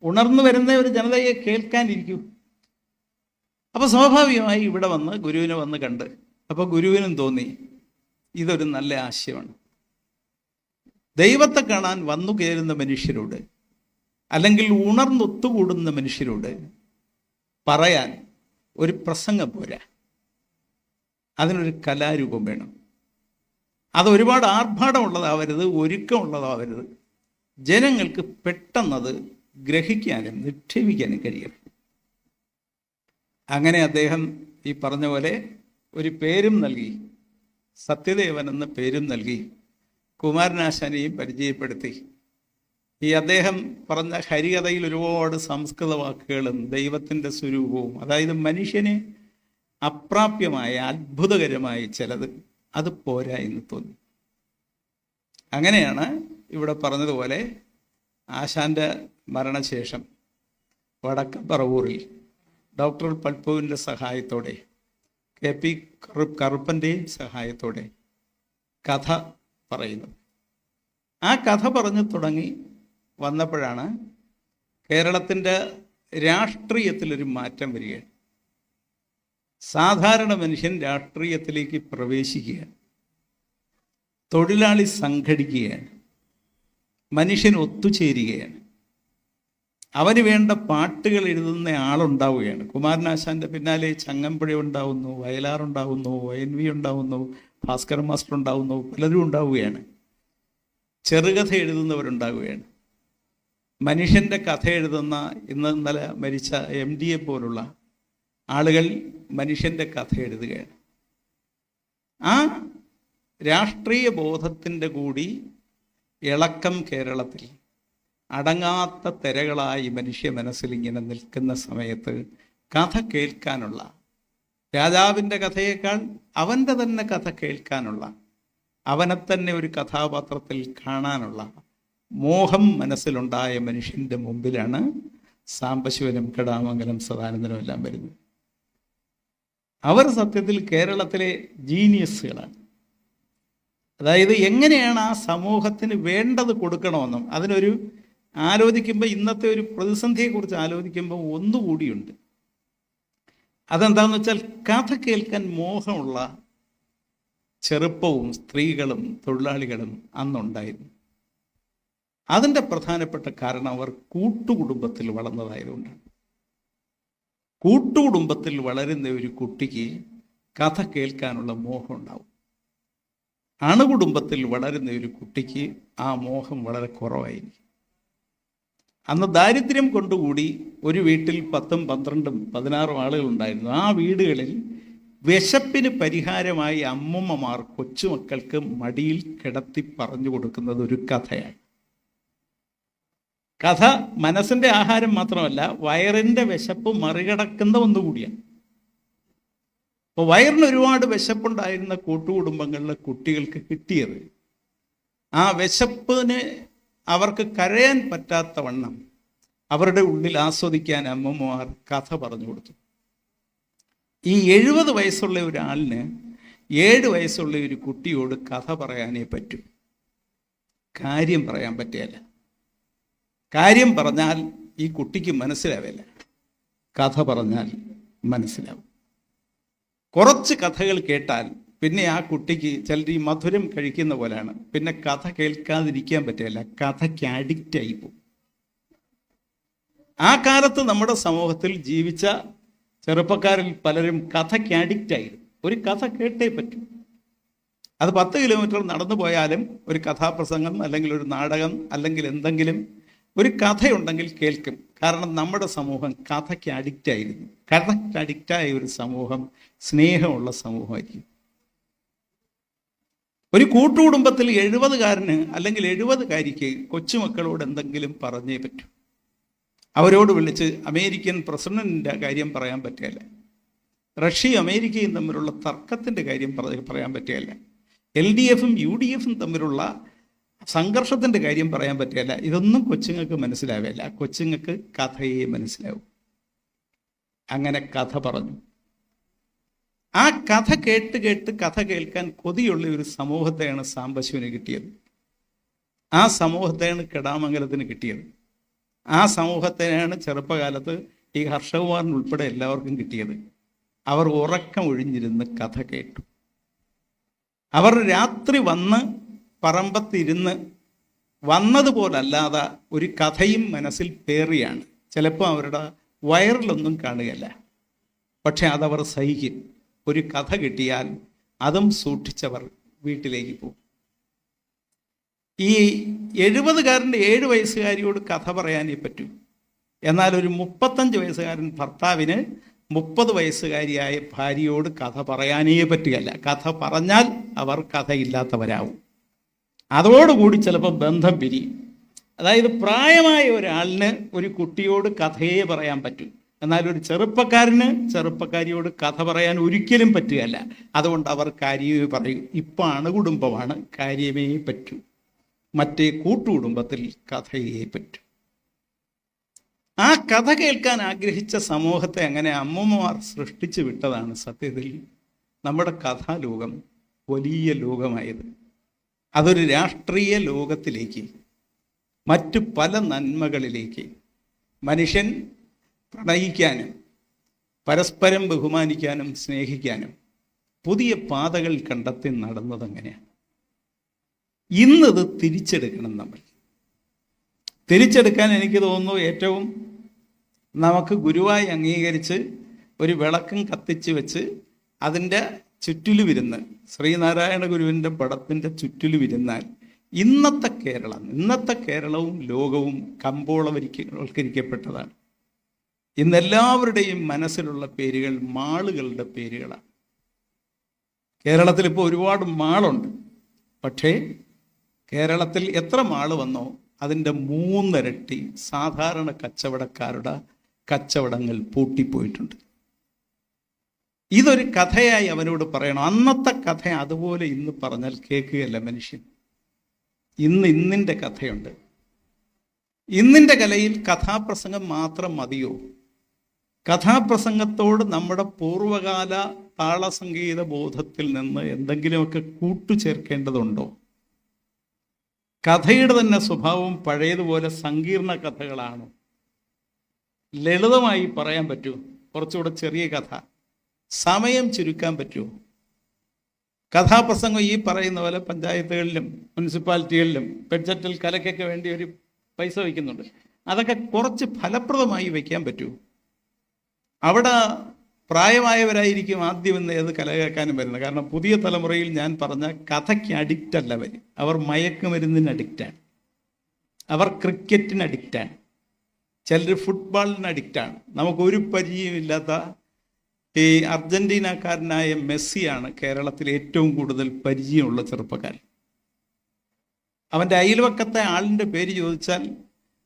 ഉണർന്നു വരുന്ന ഒരു ജനതയെ കേൾക്കാനിരിക്കൂ. അപ്പോൾ സ്വാഭാവികമായി ഇവിടെ വന്ന് ഗുരുവിനെ വന്ന് കണ്ട്, അപ്പോൾ ഗുരുവിനും തോന്നി ഇതൊരു നല്ല ആശയമാണ്. ദൈവത്തെ കാണാൻ വന്നു കയറുന്ന മനുഷ്യരോട്, അല്ലെങ്കിൽ ഉണർന്നൊത്തുകൂടുന്ന മനുഷ്യരോട് പറയാൻ ഒരു പ്രസംഗം പോരാ, അതിനൊരു കലാരൂപം വേണം. അത് ഒരുപാട് ആർഭാടമുള്ളതാവരുത്, ഒരുക്കമുള്ളതാവരുത്. ജനങ്ങൾക്ക് പെട്ടെന്നത് ഗ്രഹിക്കാനും നിക്ഷേപിക്കാനും കഴിയണം. അങ്ങനെ അദ്ദേഹം ഈ പറഞ്ഞ പോലെ ഒരു പേരും നൽകി, സത്യദേവൻ എന്ന പേരും നൽകി. കുമാരനാശാനെയും പരിചയപ്പെടുത്തി. ഈ അദ്ദേഹം പറഞ്ഞ ഹരികഥയിൽ ഒരുപാട് സംസ്കൃത വാക്കുകളും ദൈവത്തിൻ്റെ സ്വരൂപവും, അതായത് മനുഷ്യന് അപ്രാപ്യമായ അത്ഭുതകരമായ ചിലത്, അത് പോരാ എന്ന് തോന്നി. അങ്ങനെയാണ് ഇവിടെ പറഞ്ഞതുപോലെ ആശാന്റെ മരണശേഷം വടക്ക് പറവൂരിൽ ഡോക്ടർ പൽപ്പുവിൻ്റെ സഹായത്തോടെ, KP കറുപ്പൻ്റെയും സഹായത്തോടെ കഥ പറയുന്നത്. ആ കഥ പറഞ്ഞു തുടങ്ങി വന്നപ്പോഴാണ് കേരളത്തിൻ്റെ രാഷ്ട്രീയത്തിലൊരു മാറ്റം വരികയാണ്. സാധാരണ മനുഷ്യൻ രാഷ്ട്രീയത്തിലേക്ക് പ്രവേശിക്കുകയാണ്, തൊഴിലാളി സംഘടിക്കുകയാണ്, മനുഷ്യൻ ഒത്തുചേരുകയാണ്, അവന് വേണ്ട പാട്ടുകൾ എഴുതുന്ന ആളുണ്ടാവുകയാണ്. കുമാരനാശാന്റെ പിന്നാലെ ചങ്ങമ്പുഴ ഉണ്ടാവുന്നു, വയലാറുണ്ടാവുന്നു, ONV ഉണ്ടാവുന്നു, ഭാസ്കരൻ മാസ്റ്റർ ഉണ്ടാവുന്നു, പലരും ഉണ്ടാവുകയാണ്. ചെറുകഥ എഴുതുന്നവരുണ്ടാവുകയാണ്. മനുഷ്യൻ്റെ കഥ എഴുതുന്ന ഇന്നലെ മരിച്ച MD പോലുള്ള ആളുകൾ മനുഷ്യൻ്റെ കഥ എഴുതുകയാണ്. ആ രാഷ്ട്രീയ ബോധത്തിൻ്റെ കൂടി ഇളക്കം കേരളത്തിൽ അടങ്ങാത്ത തിരകളായി മനുഷ്യ മനസ്സിൽ ഇങ്ങനെ നിൽക്കുന്ന സമയത്ത് കഥ കേൾക്കാനുള്ള, രാജാവിൻ്റെ കഥയേക്കാൾ അവൻ്റെ തന്നെ കഥ കേൾക്കാനുള്ള, അവനെ തന്നെ ഒരു കഥാപാത്രത്തിൽ കാണാനുള്ള മോഹം മനസ്സിലുണ്ടായ മനുഷ്യൻ്റെ മുമ്പിലാണ് സാംബശിവനും കടാമംഗലം സദാനന്ദനും എല്ലാം വരുന്നത്. അവർ സത്യത്തിൽ കേരളത്തിലെ ജീനിയസുകളാണ്. അതായത് എങ്ങനെയാണ് ആ സമൂഹത്തിന് വേണ്ടത് കൊടുക്കണമെന്നും അതിനൊരു ആലോചിക്കുമ്പോൾ, ഇന്നത്തെ ഒരു പ്രതിസന്ധിയെക്കുറിച്ച് ആലോചിക്കുമ്പോൾ ഒന്നുകൂടിയുണ്ട്. അതെന്താണെന്ന് വെച്ചാൽ കഥ കേൾക്കാൻ മോഹമുള്ള ചെറുപ്പവും സ്ത്രീകളും തൊഴിലാളികളും അന്നുണ്ടായിരുന്നു. അതിൻ്റെ പ്രധാനപ്പെട്ട കാരണം അവർ കൂട്ടുകുടുംബത്തിൽ വളർന്നതായതുകൊണ്ടാണ്. കൂട്ടുകുടുംബത്തിൽ വളരുന്ന ഒരു കുട്ടിക്ക് കഥ കേൾക്കാനുള്ള മോഹം ഉണ്ടാവും. അണുകുടുംബത്തിൽ വളരുന്ന ഒരു കുട്ടിക്ക് ആ മോഹം വളരെ കുറവായിരിക്കും. അന്ന് ദാരിദ്ര്യം കൊണ്ടുകൂടി ഒരു വീട്ടിൽ 10, 12, 16 ആളുകൾ ഉണ്ടായിരുന്നു. ആ വീടുകളിൽ വിശപ്പിന് പരിഹാരമായി അമ്മൂമ്മമാർ കൊച്ചുമക്കൾക്ക് മടിയിൽ കിടത്തി പറഞ്ഞു കൊടുക്കുന്നത് ഒരു കഥയാണ്. കഥ മനസ്സിൻ്റെ ആഹാരം മാത്രമല്ല, വയറിൻ്റെ വിശപ്പ് മറികടക്കുന്ന ഒന്നുകൂടിയാണ്. അപ്പോൾ വയറിന് ഒരുപാട് വിശപ്പുണ്ടായിരുന്ന കൂട്ടുകുടുംബങ്ങളിലെ കുട്ടികൾക്ക് കിട്ടിയത്, ആ വിശപ്പിന് അവർക്ക് കരയാൻ പറ്റാത്ത വണ്ണം അവരുടെ ഉള്ളിൽ ആസ്വദിക്കാൻ അമ്മമ്മമാർ കഥ പറഞ്ഞു കൊടുത്തു. ഈ 70 വയസ്സുള്ള ഒരാളിന് 7 വയസ്സുള്ള ഒരു കുട്ടിയോട് കഥ പറയാനേ പറ്റൂ. കാര്യം പറയാൻ പറ്റിയല്ല. കാര്യം പറഞ്ഞാൽ ഈ കുട്ടിക്ക് മനസ്സിലാവില്ല, കഥ പറഞ്ഞാൽ മനസ്സിലാവും. കുറച്ച് കഥകൾ കേട്ടാൽ പിന്നെ ആ കുട്ടിക്ക് ചിലർ ഈ മധുരം കഴിക്കുന്ന പോലെയാണ്, പിന്നെ കഥ കേൾക്കാതിരിക്കാൻ പറ്റില്ല, കഥയ്ക്ക് അഡിക്റ്റായി പോകും. ആ കാലത്ത് നമ്മുടെ സമൂഹത്തിൽ ജീവിച്ച ചെറുപ്പക്കാരിൽ പലരും കഥയ്ക്ക് അഡിക്റ്റായിരുന്നു. ഒരു കഥ കേട്ടേ പറ്റും. അത് 10 കിലോമീറ്റർ നടന്നു പോയാലും ഒരു കഥാപ്രസംഗം അല്ലെങ്കിൽ ഒരു നാടകം അല്ലെങ്കിൽ എന്തെങ്കിലും ഒരു കഥയുണ്ടെങ്കിൽ കേൾക്കും. കാരണം നമ്മുടെ സമൂഹം കഥയ്ക്ക് അഡിക്റ്റായിരുന്നു. കഥയ്ക്ക് അഡിക്റ്റായ ഒരു സമൂഹം സ്നേഹമുള്ള സമൂഹമായിരിക്കും. ഒരു കൂട്ടുകുടുംബത്തിൽ 70കാരന് അല്ലെങ്കിൽ 70കാരിക്ക് കൊച്ചുമക്കളോട് എന്തെങ്കിലും പറഞ്ഞേ പറ്റൂ. അവരോട് വിളിച്ച് അമേരിക്കൻ പ്രസിഡന്റിൻ്റെ കാര്യം പറയാൻ പറ്റില്ല, റഷ്യയും അമേരിക്കയും തമ്മിലുള്ള തർക്കത്തിൻ്റെ കാര്യം പറയാൻ പറ്റില്ല, LDFും UDFും തമ്മിലുള്ള സംഘർഷത്തിൻ്റെ കാര്യം പറയാൻ പറ്റില്ല. ഇതൊന്നും കൊച്ചുങ്ങൾക്ക് മനസ്സിലാവില്ല. കൊച്ചുങ്ങൾക്ക് കഥയെ മനസ്സിലാവും. അങ്ങനെ കഥ പറഞ്ഞു. ആ കഥ കേട്ട് കേട്ട് കഥ കേൾക്കാൻ കൊതിയുള്ള ഒരു സമൂഹത്തെയാണ് സാംബശിവന് കിട്ടിയത്. ആ സമൂഹത്തെയാണ് കടാമംഗലത്തിന് കിട്ടിയത്. ആ സമൂഹത്തിനാണ് ചെറുപ്പകാലത്ത് ഈ ഹർഷകുമാറിന് ഉൾപ്പെടെ എല്ലാവർക്കും കിട്ടിയത്. അവർ ഉറക്കം ഒഴിഞ്ഞിരുന്ന് കഥ കേട്ടു. അവർ രാത്രി വന്ന് പറമ്പത്തിരുന്ന് വന്നതുപോലല്ലാതെ ഒരു കഥയും മനസ്സിൽ പേറിയാണ്. ചിലപ്പോൾ അവരുടെ വയറിലൊന്നും കാണുകയല്ല, പക്ഷെ അതവർ സഹിക്കും. ഒരു കഥ കിട്ടിയാൽ അതും സൂക്ഷിച്ചവർ വീട്ടിലേക്ക് പോകും. ഈ 70കാരൻ്റെ 7 വയസ്സുകാരിയോട് കഥ പറയാനേ പറ്റൂ. എന്നാൽ ഒരു 35 വയസ്സുകാരൻ ഭർത്താവിന് 30 വയസ്സുകാരിയായ ഭാര്യയോട് കഥ പറയാനേ പറ്റുകയില്ല. കഥ പറഞ്ഞാൽ അവർ കഥയില്ലാത്തവരാവും. അതോടുകൂടി ചിലപ്പോൾ ബന്ധം പിരിയും. അതായത് പ്രായമായ ഒരാളിന് ഒരു കുട്ടിയോട് കഥയെ പറയാൻ പറ്റും, എന്നാൽ ഒരു ചെറുപ്പക്കാരിയോട് കഥ പറയാൻ ഒരിക്കലും പറ്റുകയല്ല. അതുകൊണ്ട് അവർ കാര്യമേ പറയൂ. ഇപ്പം അണുകുടുംബമാണ്, കാര്യമേ പറ്റൂ. മറ്റേ കൂട്ടുകുടുംബത്തിൽ കഥയെ പറ്റൂ. ആ കഥ കേൾക്കാൻ ആഗ്രഹിച്ച സമൂഹത്തെ അങ്ങനെ അമ്മൂമ്മമാർ സൃഷ്ടിച്ചു വിട്ടതാണ് സത്യത്തിൽ നമ്മുടെ കഥാലോകം വലിയ ലോകമായത്. അതൊരു രാഷ്ട്രീയ ലോകത്തിലേക്ക്, മറ്റു പല നന്മകളിലേക്ക് മനുഷ്യൻ പ്രണയിക്കാനും പരസ്പരം ബഹുമാനിക്കാനും സ്നേഹിക്കാനും പുതിയ പാതകൾ കണ്ടെത്തി നടന്നതെങ്ങനെയാണ്. ഇന്നത് തിരിച്ചെടുക്കണം. നമ്മൾ തിരിച്ചെടുക്കാൻ എനിക്ക് തോന്നുന്നു ഏറ്റവും നമുക്ക് ഗുരുവായി അംഗീകരിച്ച് ഒരു വിളക്കും കത്തിച്ച് വെച്ച് അതിൻ്റെ ചുറ്റിലുമിരുന്ന് ശ്രീനാരായണ ഗുരുവിൻ്റെ പടത്തിൻ്റെ ചുറ്റിലുമിരുന്നാൽ ഇന്നത്തെ കേരളവും ലോകവും കമ്പോളവൽക്കരിക്കപ്പെട്ടതാണ്. ഇന്നെല്ലാവരുടെയും മനസ്സിലുള്ള പേരുകൾ മാളുകളുടെ പേരുകളാണ്. കേരളത്തിൽ ഇപ്പോൾ ഒരുപാട് മാളുണ്ട്. പക്ഷേ കേരളത്തിൽ എത്ര മാള് വന്നോ അതിൻ്റെ 3 ഇരട്ടി സാധാരണ കച്ചവടക്കാരുടെ കച്ചവടങ്ങൾ പൂട്ടിപ്പോയിട്ടുണ്ട്. ഇതൊരു കഥയായി അവനോട് പറയണം. അന്നത്തെ കഥ അതുപോലെ ഇന്ന് പറഞ്ഞാൽ കേൾക്കുകയല്ല മനുഷ്യൻ. ഇന്നിൻ്റെ കഥയുണ്ട്. ഇന്നിൻ്റെ കലയിൽ കഥാപ്രസംഗം മാത്രം മതിയോ? കഥാപ്രസംഗത്തോട് നമ്മുടെ പൂർവകാല താളസംഗീത ബോധത്തിൽ നിന്ന് എന്തെങ്കിലുമൊക്കെ കൂട്ടുചേർക്കേണ്ടതുണ്ടോ? കഥയുടെ തന്നെ സ്വഭാവം പഴയതുപോലെ സങ്കീർണ കഥകളാണോ? ലളിതമായി പറയാൻ പറ്റുമോ? കുറച്ചുകൂടെ ചെറിയ കഥ സമയം ചുരുക്കാൻ പറ്റുമോ? കഥാപ്രസംഗം ഈ പറയുന്ന പോലെ പഞ്ചായത്തുകളിലും മുനിസിപ്പാലിറ്റികളിലും ബഡ്ജറ്റിൽ കലയ്ക്കൊക്കെ വേണ്ടി ഒരു പൈസ വയ്ക്കുന്നുണ്ട്. അതൊക്കെ കുറച്ച് ഫലപ്രദമായി വയ്ക്കാൻ പറ്റുമോ? അവിടെ പ്രായമായവരായിരിക്കും ആദ്യം ഇന്ന് ഏത് കല കേൾക്കാനും വരുന്നത്. കാരണം പുതിയ തലമുറയിൽ ഞാൻ പറഞ്ഞ കഥയ്ക്ക് അഡിക്റ്റ് അല്ല അവർ മയക്കുമരുന്നിന് അഡിക്റ്റാണ്, അവർ ക്രിക്കറ്റിന് അഡിക്റ്റാണ്, ചിലർ ഫുട്ബോളിന് അഡിക്റ്റാണ്. നമുക്കൊരു പരിചയമില്ലാത്ത ഈ അർജന്റീനക്കാരനായ മെസ്സിയാണ് കേരളത്തിൽ ഏറ്റവും കൂടുതൽ പരിചയമുള്ള ചെറുപ്പക്കാരൻ. അവൻ്റെ അയൽവക്കത്തെ ആളിൻ്റെ പേര് ചോദിച്ചാൽ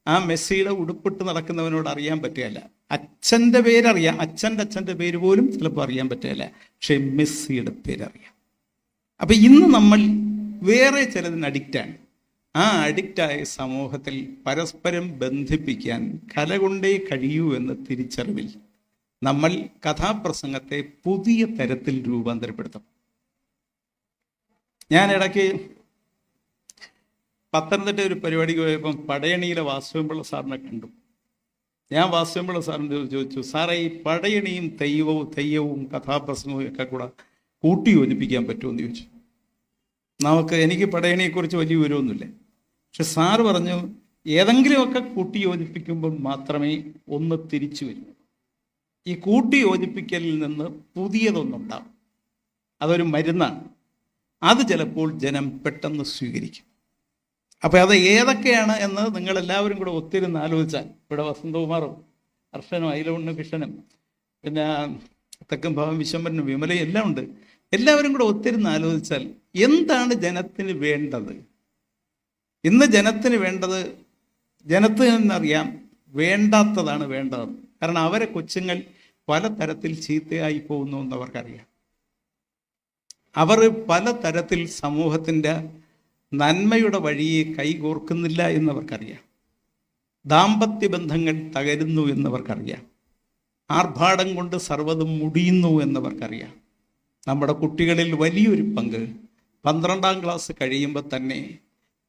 ആ മെസ്സിയുടെ ഉടുപ്പിട്ട് നടക്കുന്നവനോട് അറിയാൻ പറ്റുകയില്ല. അച്ഛൻ്റെ പേരറിയാം, അച്ഛൻ്റെ പേര് പോലും ചിലപ്പോൾ അറിയാൻ പറ്റുകയില്ല, പക്ഷേ മെസ്സിയുടെ പേരറിയാം. അപ്പം ഇന്ന് നമ്മൾ വേറെ ചിലതിന് അഡിക്റ്റാണ്. ആ അഡിക്റ്റായ സമൂഹത്തിൽ പരസ്പരം ബന്ധിപ്പിക്കാൻ കല കൊണ്ടേ കഴിയൂ എന്ന തിരിച്ചറിവിൽ നമ്മൾ കഥാപ്രസംഗത്തെ പുതിയ തരത്തിൽ രൂപാന്തരപ്പെടുത്തും. ഞാൻ ഇടയ്ക്ക് പത്തനംതിട്ട ഒരു പരിപാടിക്ക് പോയപ്പം പടയണിയിലെ വാസുവൻപിള്ള സാറിനെ കണ്ടു. ഞാൻ വാസുവൻപിള്ള സാറിന് ചോദിച്ചു, സാറേ ഈ പടയണിയും തെയ്യവും കഥാപ്രസംഗവും ഒക്കെ കൂടെ കൂട്ടി യോജിപ്പിക്കാൻ പറ്റുമെന്ന് ചോദിച്ചു. എനിക്ക് പടയണിയെക്കുറിച്ച് വലിയ വിവരമൊന്നുമില്ല, പക്ഷെ സാറ് പറഞ്ഞു ഏതെങ്കിലുമൊക്കെ കൂട്ടി യോജിപ്പിക്കുമ്പോൾ മാത്രമേ ഒന്ന് തിരിച്ചു വരൂ. ഈ കൂട്ടി യോജിപ്പിക്കലിൽ നിന്ന് പുതിയതൊന്നുണ്ടാവും. അതൊരു മരുന്നാണ്. അത് ചിലപ്പോൾ ജനം പെട്ടെന്ന് സ്വീകരിക്കും. അപ്പോൾ അത് ഏതൊക്കെയാണ് എന്ന് നിങ്ങളെല്ലാവരും കൂടെ ഒത്തിരുന്ന് ആലോചിച്ചാൽ, ഇവിടെ വസന്തകുമാറും ഹർഷനും അയിലവണ്ണും കൃഷ്ണനും പിന്നെ തെക്കൻ ഭാവം വിശ്വംഭരനും വിമലയും എല്ലാം ഉണ്ട്. എല്ലാവരും കൂടെ ഒത്തിരുന്ന് ആലോചിച്ചാൽ എന്താണ് ജനത്തിന് വേണ്ടത്? ഇന്ന് ജനത്തിന് വേണ്ടത്, ജനത്തിന് അറിയാം വേണ്ടാത്തതാണ് വേണ്ടത്. കാരണം അവരെ കൊച്ചുങ്ങൾ പലതരത്തിൽ ചീത്തയായി പോകുന്നു എന്നവർക്കറിയാം. അവർ പലതരത്തിൽ സമൂഹത്തിൻ്റെ നന്മയുടെ വഴിയെ കൈകോർക്കുന്നില്ല എന്നവർക്കറിയാം. ദാമ്പത്യ ബന്ധങ്ങൾ തകരുന്നു എന്നവർക്കറിയാം. ആർഭാടം കൊണ്ട് സർവ്വതും മുടിയുന്നു എന്നവർക്കറിയാം. നമ്മുടെ കുട്ടികളിൽ വലിയൊരു പങ്ക് 12ാം ക്ലാസ് കഴിയുമ്പോൾ തന്നെ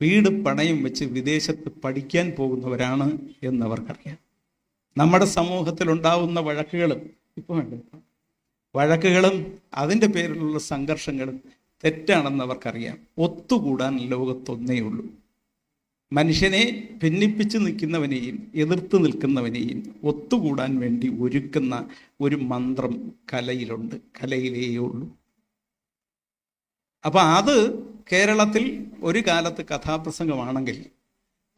വീട് പണയം വെച്ച് വിദേശത്ത് പഠിക്കാൻ പോകുന്നവരാണ് എന്നവർക്കറിയാം. നമ്മുടെ സമൂഹത്തിലുണ്ടാവുന്ന വഴക്കുകളും അതിൻ്റെ പേരിലുള്ള സംഘർഷങ്ങളും തെറ്റാണെന്ന് അവർക്കറിയാം. ഒത്തുകൂടാൻ ലോകത്തൊന്നേ ഉള്ളൂ. മനുഷ്യനെ ഭിന്നിപ്പിച്ച് നിൽക്കുന്നവനെയും എതിർത്ത് നിൽക്കുന്നവനെയും ഒത്തുകൂടാൻ വേണ്ടി ഒരുക്കുന്ന ഒരു മന്ത്രം കലയിലുണ്ട്, കലയിലേ ഉള്ളൂ. അപ്പം അത് കേരളത്തിൽ ഒരു കാലത്ത് കഥാപ്രസംഗമാണെങ്കിൽ,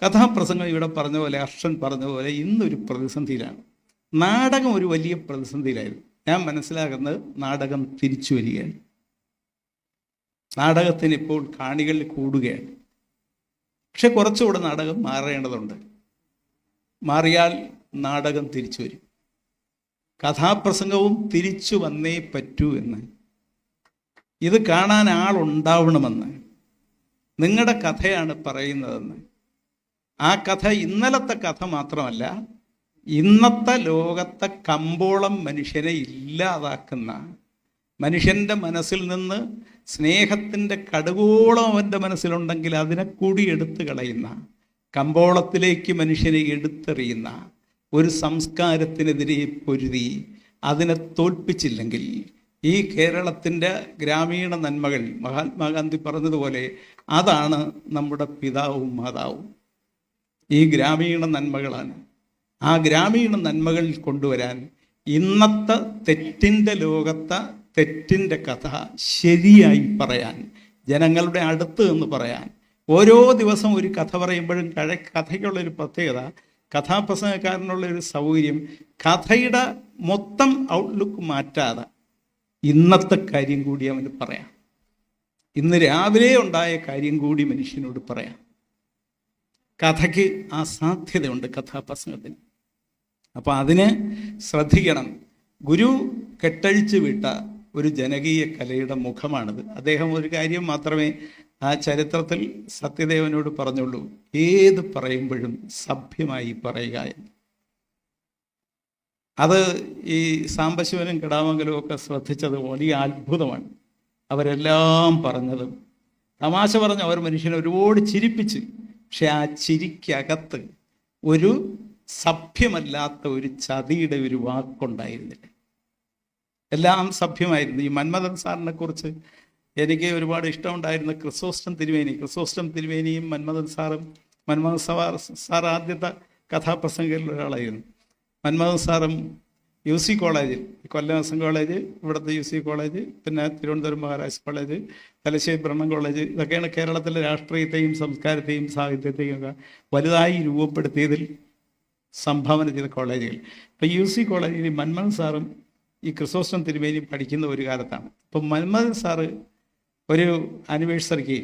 കഥാപ്രസംഗം ഇവിടെ പറഞ്ഞ പോലെ, ഹർഷൻ പറഞ്ഞ പോലെ ഇന്നൊരു പ്രതിസന്ധിയിലാണ്. നാടകം ഒരു വലിയ പ്രതിസന്ധിയിലായിരുന്നു. ഞാൻ മനസ്സിലാക്കുന്നത് നാടകം തിരിച്ചു വരികയാണ്. നാടകത്തിന് ഇപ്പോൾ കാണികൾ കൂടുകയാണ്. പക്ഷെ കുറച്ചുകൂടെ നാടകം മാറേണ്ടതുണ്ട്. മാറിയാൽ നാടകം തിരിച്ചു വരും. കഥാപ്രസംഗവും തിരിച്ചു വന്നേ പറ്റൂ എന്ന്, ഇത് കാണാൻ ആളുണ്ടാവണമെന്ന്, നിങ്ങളുടെ കഥയാണ് പറയുന്നതെന്ന്. ആ കഥ ഇന്നലത്തെ കഥ മാത്രമല്ല, ഇന്നത്തെ ലോകത്തെ കമ്പോളം മനുഷ്യനെ ഇല്ലാതാക്കുന്ന, മനുഷ്യൻ്റെ മനസ്സിൽ നിന്ന് സ്നേഹത്തിൻ്റെ കടുകോളം അവൻ്റെ മനസ്സിലുണ്ടെങ്കിൽ അതിനെ കൂടി എടുത്തു കളയുന്ന, കമ്പോളത്തിലേക്ക് മനുഷ്യനെ എടുത്തെറിയുന്ന ഒരു സംസ്കാരത്തിനെതിരെ പൊരുതി അതിനെ തോൽപ്പിച്ചില്ലെങ്കിൽ ഈ കേരളത്തിൻ്റെ ഗ്രാമീണ നന്മകൾ, മഹാത്മാഗാന്ധി പറഞ്ഞതുപോലെ, അതാണ് നമ്മുടെ പിതാവും മാതാവും. ഈ ഗ്രാമീണ നന്മകളാണ്. ആ ഗ്രാമീണ നന്മകൾ കൊണ്ടുവരാൻ ഇന്നത്തെ തെറ്റിൻ്റെ ലോകത്തെ തെറ്റിൻ്റെ കഥ ശരിയായി പറയാൻ, ജനങ്ങളുടെ അടുത്ത് എന്ന് പറയാൻ, ഓരോ ദിവസം ഒരു കഥ പറയുമ്പോഴും കഥയ്ക്കുള്ളൊരു പ്രത്യേകത, കഥാപ്രസംഗക്കാരനുള്ളൊരു സൗകര്യം, കഥയുടെ മൊത്തം ഔട്ട്ലുക്ക് മാറ്റാതെ ഇന്നത്തെ കാര്യം കൂടി അവന് പറയാം. ഇന്ന് രാവിലെ ഉണ്ടായ കാര്യം കൂടി മനുഷ്യനോട് പറയാം. കഥയ്ക്ക് ആ സാധ്യതയുണ്ട് കഥാപ്രസംഗത്തിന്. അപ്പം അതിന് ശ്രദ്ധിക്കണം. ഗുരു കെട്ടഴിച്ചു വിട്ട ഒരു ജനകീയ കലയുടെ മുഖമാണിത്. അദ്ദേഹം ഒരു കാര്യം മാത്രമേ ആ ചരിത്രത്തിൽ സത്യദേവനോട് പറഞ്ഞുള്ളൂ, ഏത് പറയുമ്പോഴും സഭ്യമായി പറയുക എന്ന്. അത് ഈ സാംബശിവനും കിടാമംഗലവും ഒക്കെ ശ്രദ്ധിച്ചത് വലിയ അത്ഭുതമാണ്. അവരെല്ലാം പറഞ്ഞത് തമാശ പറഞ്ഞ് അവർ മനുഷ്യനെ ഒരുപാട് ചിരിപ്പിച്ച്, പക്ഷെ ആ ചിരിക്കകത്ത് ഒരു സഭ്യമല്ലാത്ത ഒരു ചതിയുടെ ഒരു വാക്കുണ്ടായിരുന്നില്ല. എല്ലാം സഭ്യമായിരുന്നു. ഈ മന്മഥൻ സാറിനെ കുറിച്ച് എനിക്ക് ഒരുപാട് ഇഷ്ടമുണ്ടായിരുന്ന ക്രിസോസ്റ്റം തിരുമേനിയും മന്മഥൻ സാർ ആദ്യത്തെ കഥാപ്രസംഗങ്ങളിൽ ഒരാളായിരുന്നു. മന്മഥൻ സാറും UC കോളേജിൽ, കൊല്ലം എസ് എൻ കോളേജ്, ഇവിടുത്തെ UC കോളേജ്, പിന്നെ തിരുവനന്തപുരം മഹാരാജ് കോളേജ്, തലശ്ശേരി ബ്രഹ്മം കോളേജ്, ഇതൊക്കെയാണ് കേരളത്തിലെ രാഷ്ട്രീയത്തെയും സംസ്കാരത്തെയും സാഹിത്യത്തെയും ഒക്കെ വലുതായി രൂപപ്പെടുത്തിയതിൽ സംഭാവന ചെയ്ത കോളേജുകൾ. ഇപ്പം UC കോളേജിൽ മന്മഥൻ സാറും ഈ ക്രിസോസ്റ്റം തിരുമേനിയും പഠിക്കുന്ന ഒരു കാലത്താണ്. അപ്പം മന്മഥൻ സാറ് ഒരു ആനിവേഴ്സറിക്ക്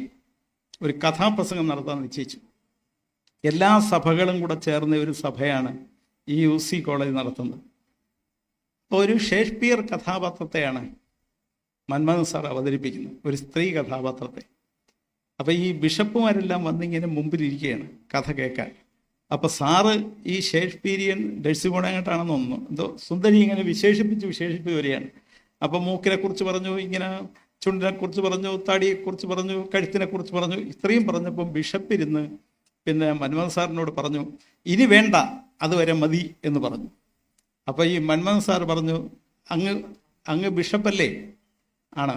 ഒരു കഥാപ്രസംഗം നടത്താൻ നിശ്ചയിച്ചു. എല്ലാ സഭകളും കൂടെ ചേർന്ന ഒരു സഭയാണ് ഈ UC കോളേജ് നടത്തുന്നത്. അപ്പോൾ ഒരു ഷേക്സ്പിയർ കഥാപാത്രത്തെയാണ് മന്മഥൻ സാർ അവതരിപ്പിക്കുന്നത്, ഒരു സ്ത്രീ കഥാപാത്രത്തെ. അപ്പോൾ ഈ ബിഷപ്പുമാരെല്ലാം വന്നിങ്ങനെ മുമ്പിലിരിക്കുകയാണ് കഥ കേൾക്കാൻ. അപ്പോൾ സാറ് ഈ ഷേക്സ്പീരിയൻ ഡെഴ്സിമോണായിട്ടാണെന്ന് തോന്നുന്നു, എന്തോ സുന്ദരി ഇങ്ങനെ വിശേഷിപ്പിച്ച് വരികയാണ്. അപ്പോൾ മൂക്കിനെക്കുറിച്ച് പറഞ്ഞു, ഇങ്ങനെ ചുണ്ടിനെക്കുറിച്ച് പറഞ്ഞു, താടിയെക്കുറിച്ച് പറഞ്ഞു, കഴുത്തിനെക്കുറിച്ച് പറഞ്ഞു. ഇത്രയും പറഞ്ഞപ്പോൾ ബിഷപ്പിരുന്ന് പിന്നെ മന്മഥൻ സാറിനോട് പറഞ്ഞു, ഇനി വേണ്ട, അതുവരെ മതി എന്ന് പറഞ്ഞു. അപ്പോൾ ഈ മന്മഥൻ സാർ പറഞ്ഞു, അങ്ങ് ബിഷപ്പല്ലേ? ആണ്.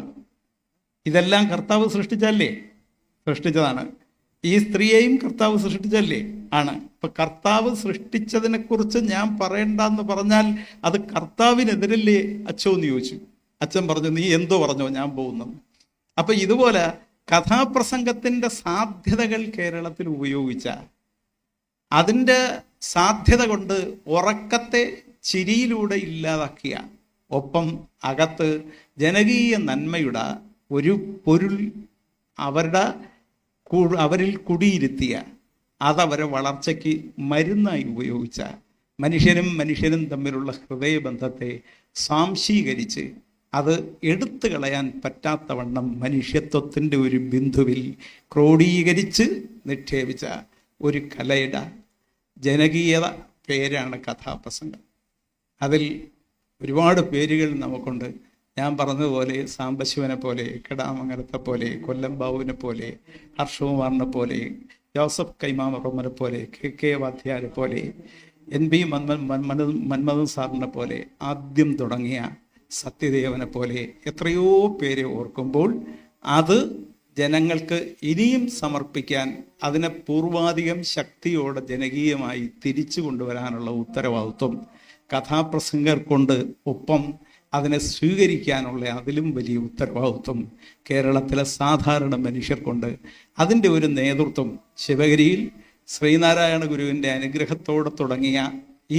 ഇതെല്ലാം കർത്താവ് സൃഷ്ടിച്ചതാണ്. ഈ സ്ത്രീയെയും കർത്താവ് സൃഷ്ടിച്ചല്ലേ? ആണ്. ഇപ്പം കർത്താവ് സൃഷ്ടിച്ചതിനെക്കുറിച്ച് ഞാൻ പറയണ്ടെന്ന് പറഞ്ഞാൽ അത് കർത്താവിനെതിരല്ലേ അച്ഛോ എന്ന് ചോദിച്ചു. അച്ഛൻ പറഞ്ഞു, നീ എന്തോ പറഞ്ഞോ, ഞാൻ പോകുന്നത്. അപ്പം ഇതുപോലെ കഥാപ്രസംഗത്തിൻ്റെ സാധ്യതകൾ കേരളത്തിൽ ഉപയോഗിച്ച, അതിൻ്റെ സാധ്യത കൊണ്ട് ഉറക്കത്തെ ചിരിയിലൂടെ ഇല്ലാതാക്കിയ, ഒപ്പം അകത്ത് ജനകീയ നന്മയുടെ ഒരു പൊരുൾ അവരിൽ കുടിയിരുത്തിയ, അതവരെ വളർച്ചയ്ക്ക് മരുന്നായി ഉപയോഗിച്ച, മനുഷ്യനും തമ്മിലുള്ള ഹൃദയബന്ധത്തെ സ്വാംശീകരിച്ച് അത് എടുത്തു കളയാൻ പറ്റാത്തവണ്ണം മനുഷ്യത്വത്തിൻ്റെ ഒരു ബിന്ദുവിൽ ക്രോഡീകരിച്ച് നിക്ഷേപിച്ച ഒരു കലയുടെ ജനകീയത പേരാണ് കഥാപ്രസംഗം. അതിൽ ഒരുപാട് പേരുകൾ നമുക്കുണ്ട്. ഞാൻ പറഞ്ഞതുപോലെ സാംബശിവനെ പോലെ, കിടാമംഗലത്തെ പോലെ, കൊല്ലം ബാബുവിനെ പോലെ, ഹർഷകുമാറിനെ പോലെ, ജോസഫ് കൈമാമറമ്മനെ പോലെ, KK വാദ്യാരെ പോലെ, NB മന്മഥൻ സാറിനെ പോലെ, ആദ്യം തുടങ്ങിയ സത്യദേവനെ പോലെ എത്രയോ പേരെ ഓർക്കുമ്പോൾ അത് ജനങ്ങൾക്ക് ഇനിയും സമർപ്പിക്കാൻ, അതിനെ പൂർവാധികം ശക്തിയോടെ ജനകീയമായി തിരിച്ചു കൊണ്ടുവരാനുള്ള ഉത്തരവാദിത്വം കഥാപ്രസംഗർക്കുണ്ട്. ഒപ്പം അതിനെ സ്വീകരിക്കാനുള്ള അതിലും വലിയ ഉത്തരവാദിത്വം കേരളത്തിലെ സാധാരണ മനുഷ്യർക്കുണ്ട്. അതിൻ്റെ ഒരു നേതൃത്വം ശിവഗിരിയിൽ ശ്രീനാരായണ ഗുരുവിൻ്റെ അനുഗ്രഹത്തോടെ തുടങ്ങിയ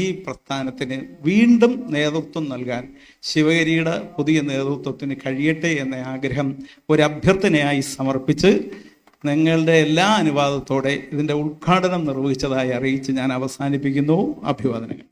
ഈ പ്രസ്ഥാനത്തിന് വീണ്ടും നേതൃത്വം നൽകാൻ ശിവഗിരിയുടെ പുതിയ നേതൃത്വത്തിന് കഴിയട്ടെ എന്ന ആഗ്രഹം ഒരു അഭ്യർത്ഥനയായി സമർപ്പിച്ച് നിങ്ങളുടെ എല്ലാ അനുവാദത്തോടെ ഇതിൻ്റെ ഉദ്ഘാടനം നിർവഹിച്ചതായി അറിയിച്ച് ഞാൻ അവസാനിപ്പിക്കുന്നു. അഭിവാദനങ്ങൾ.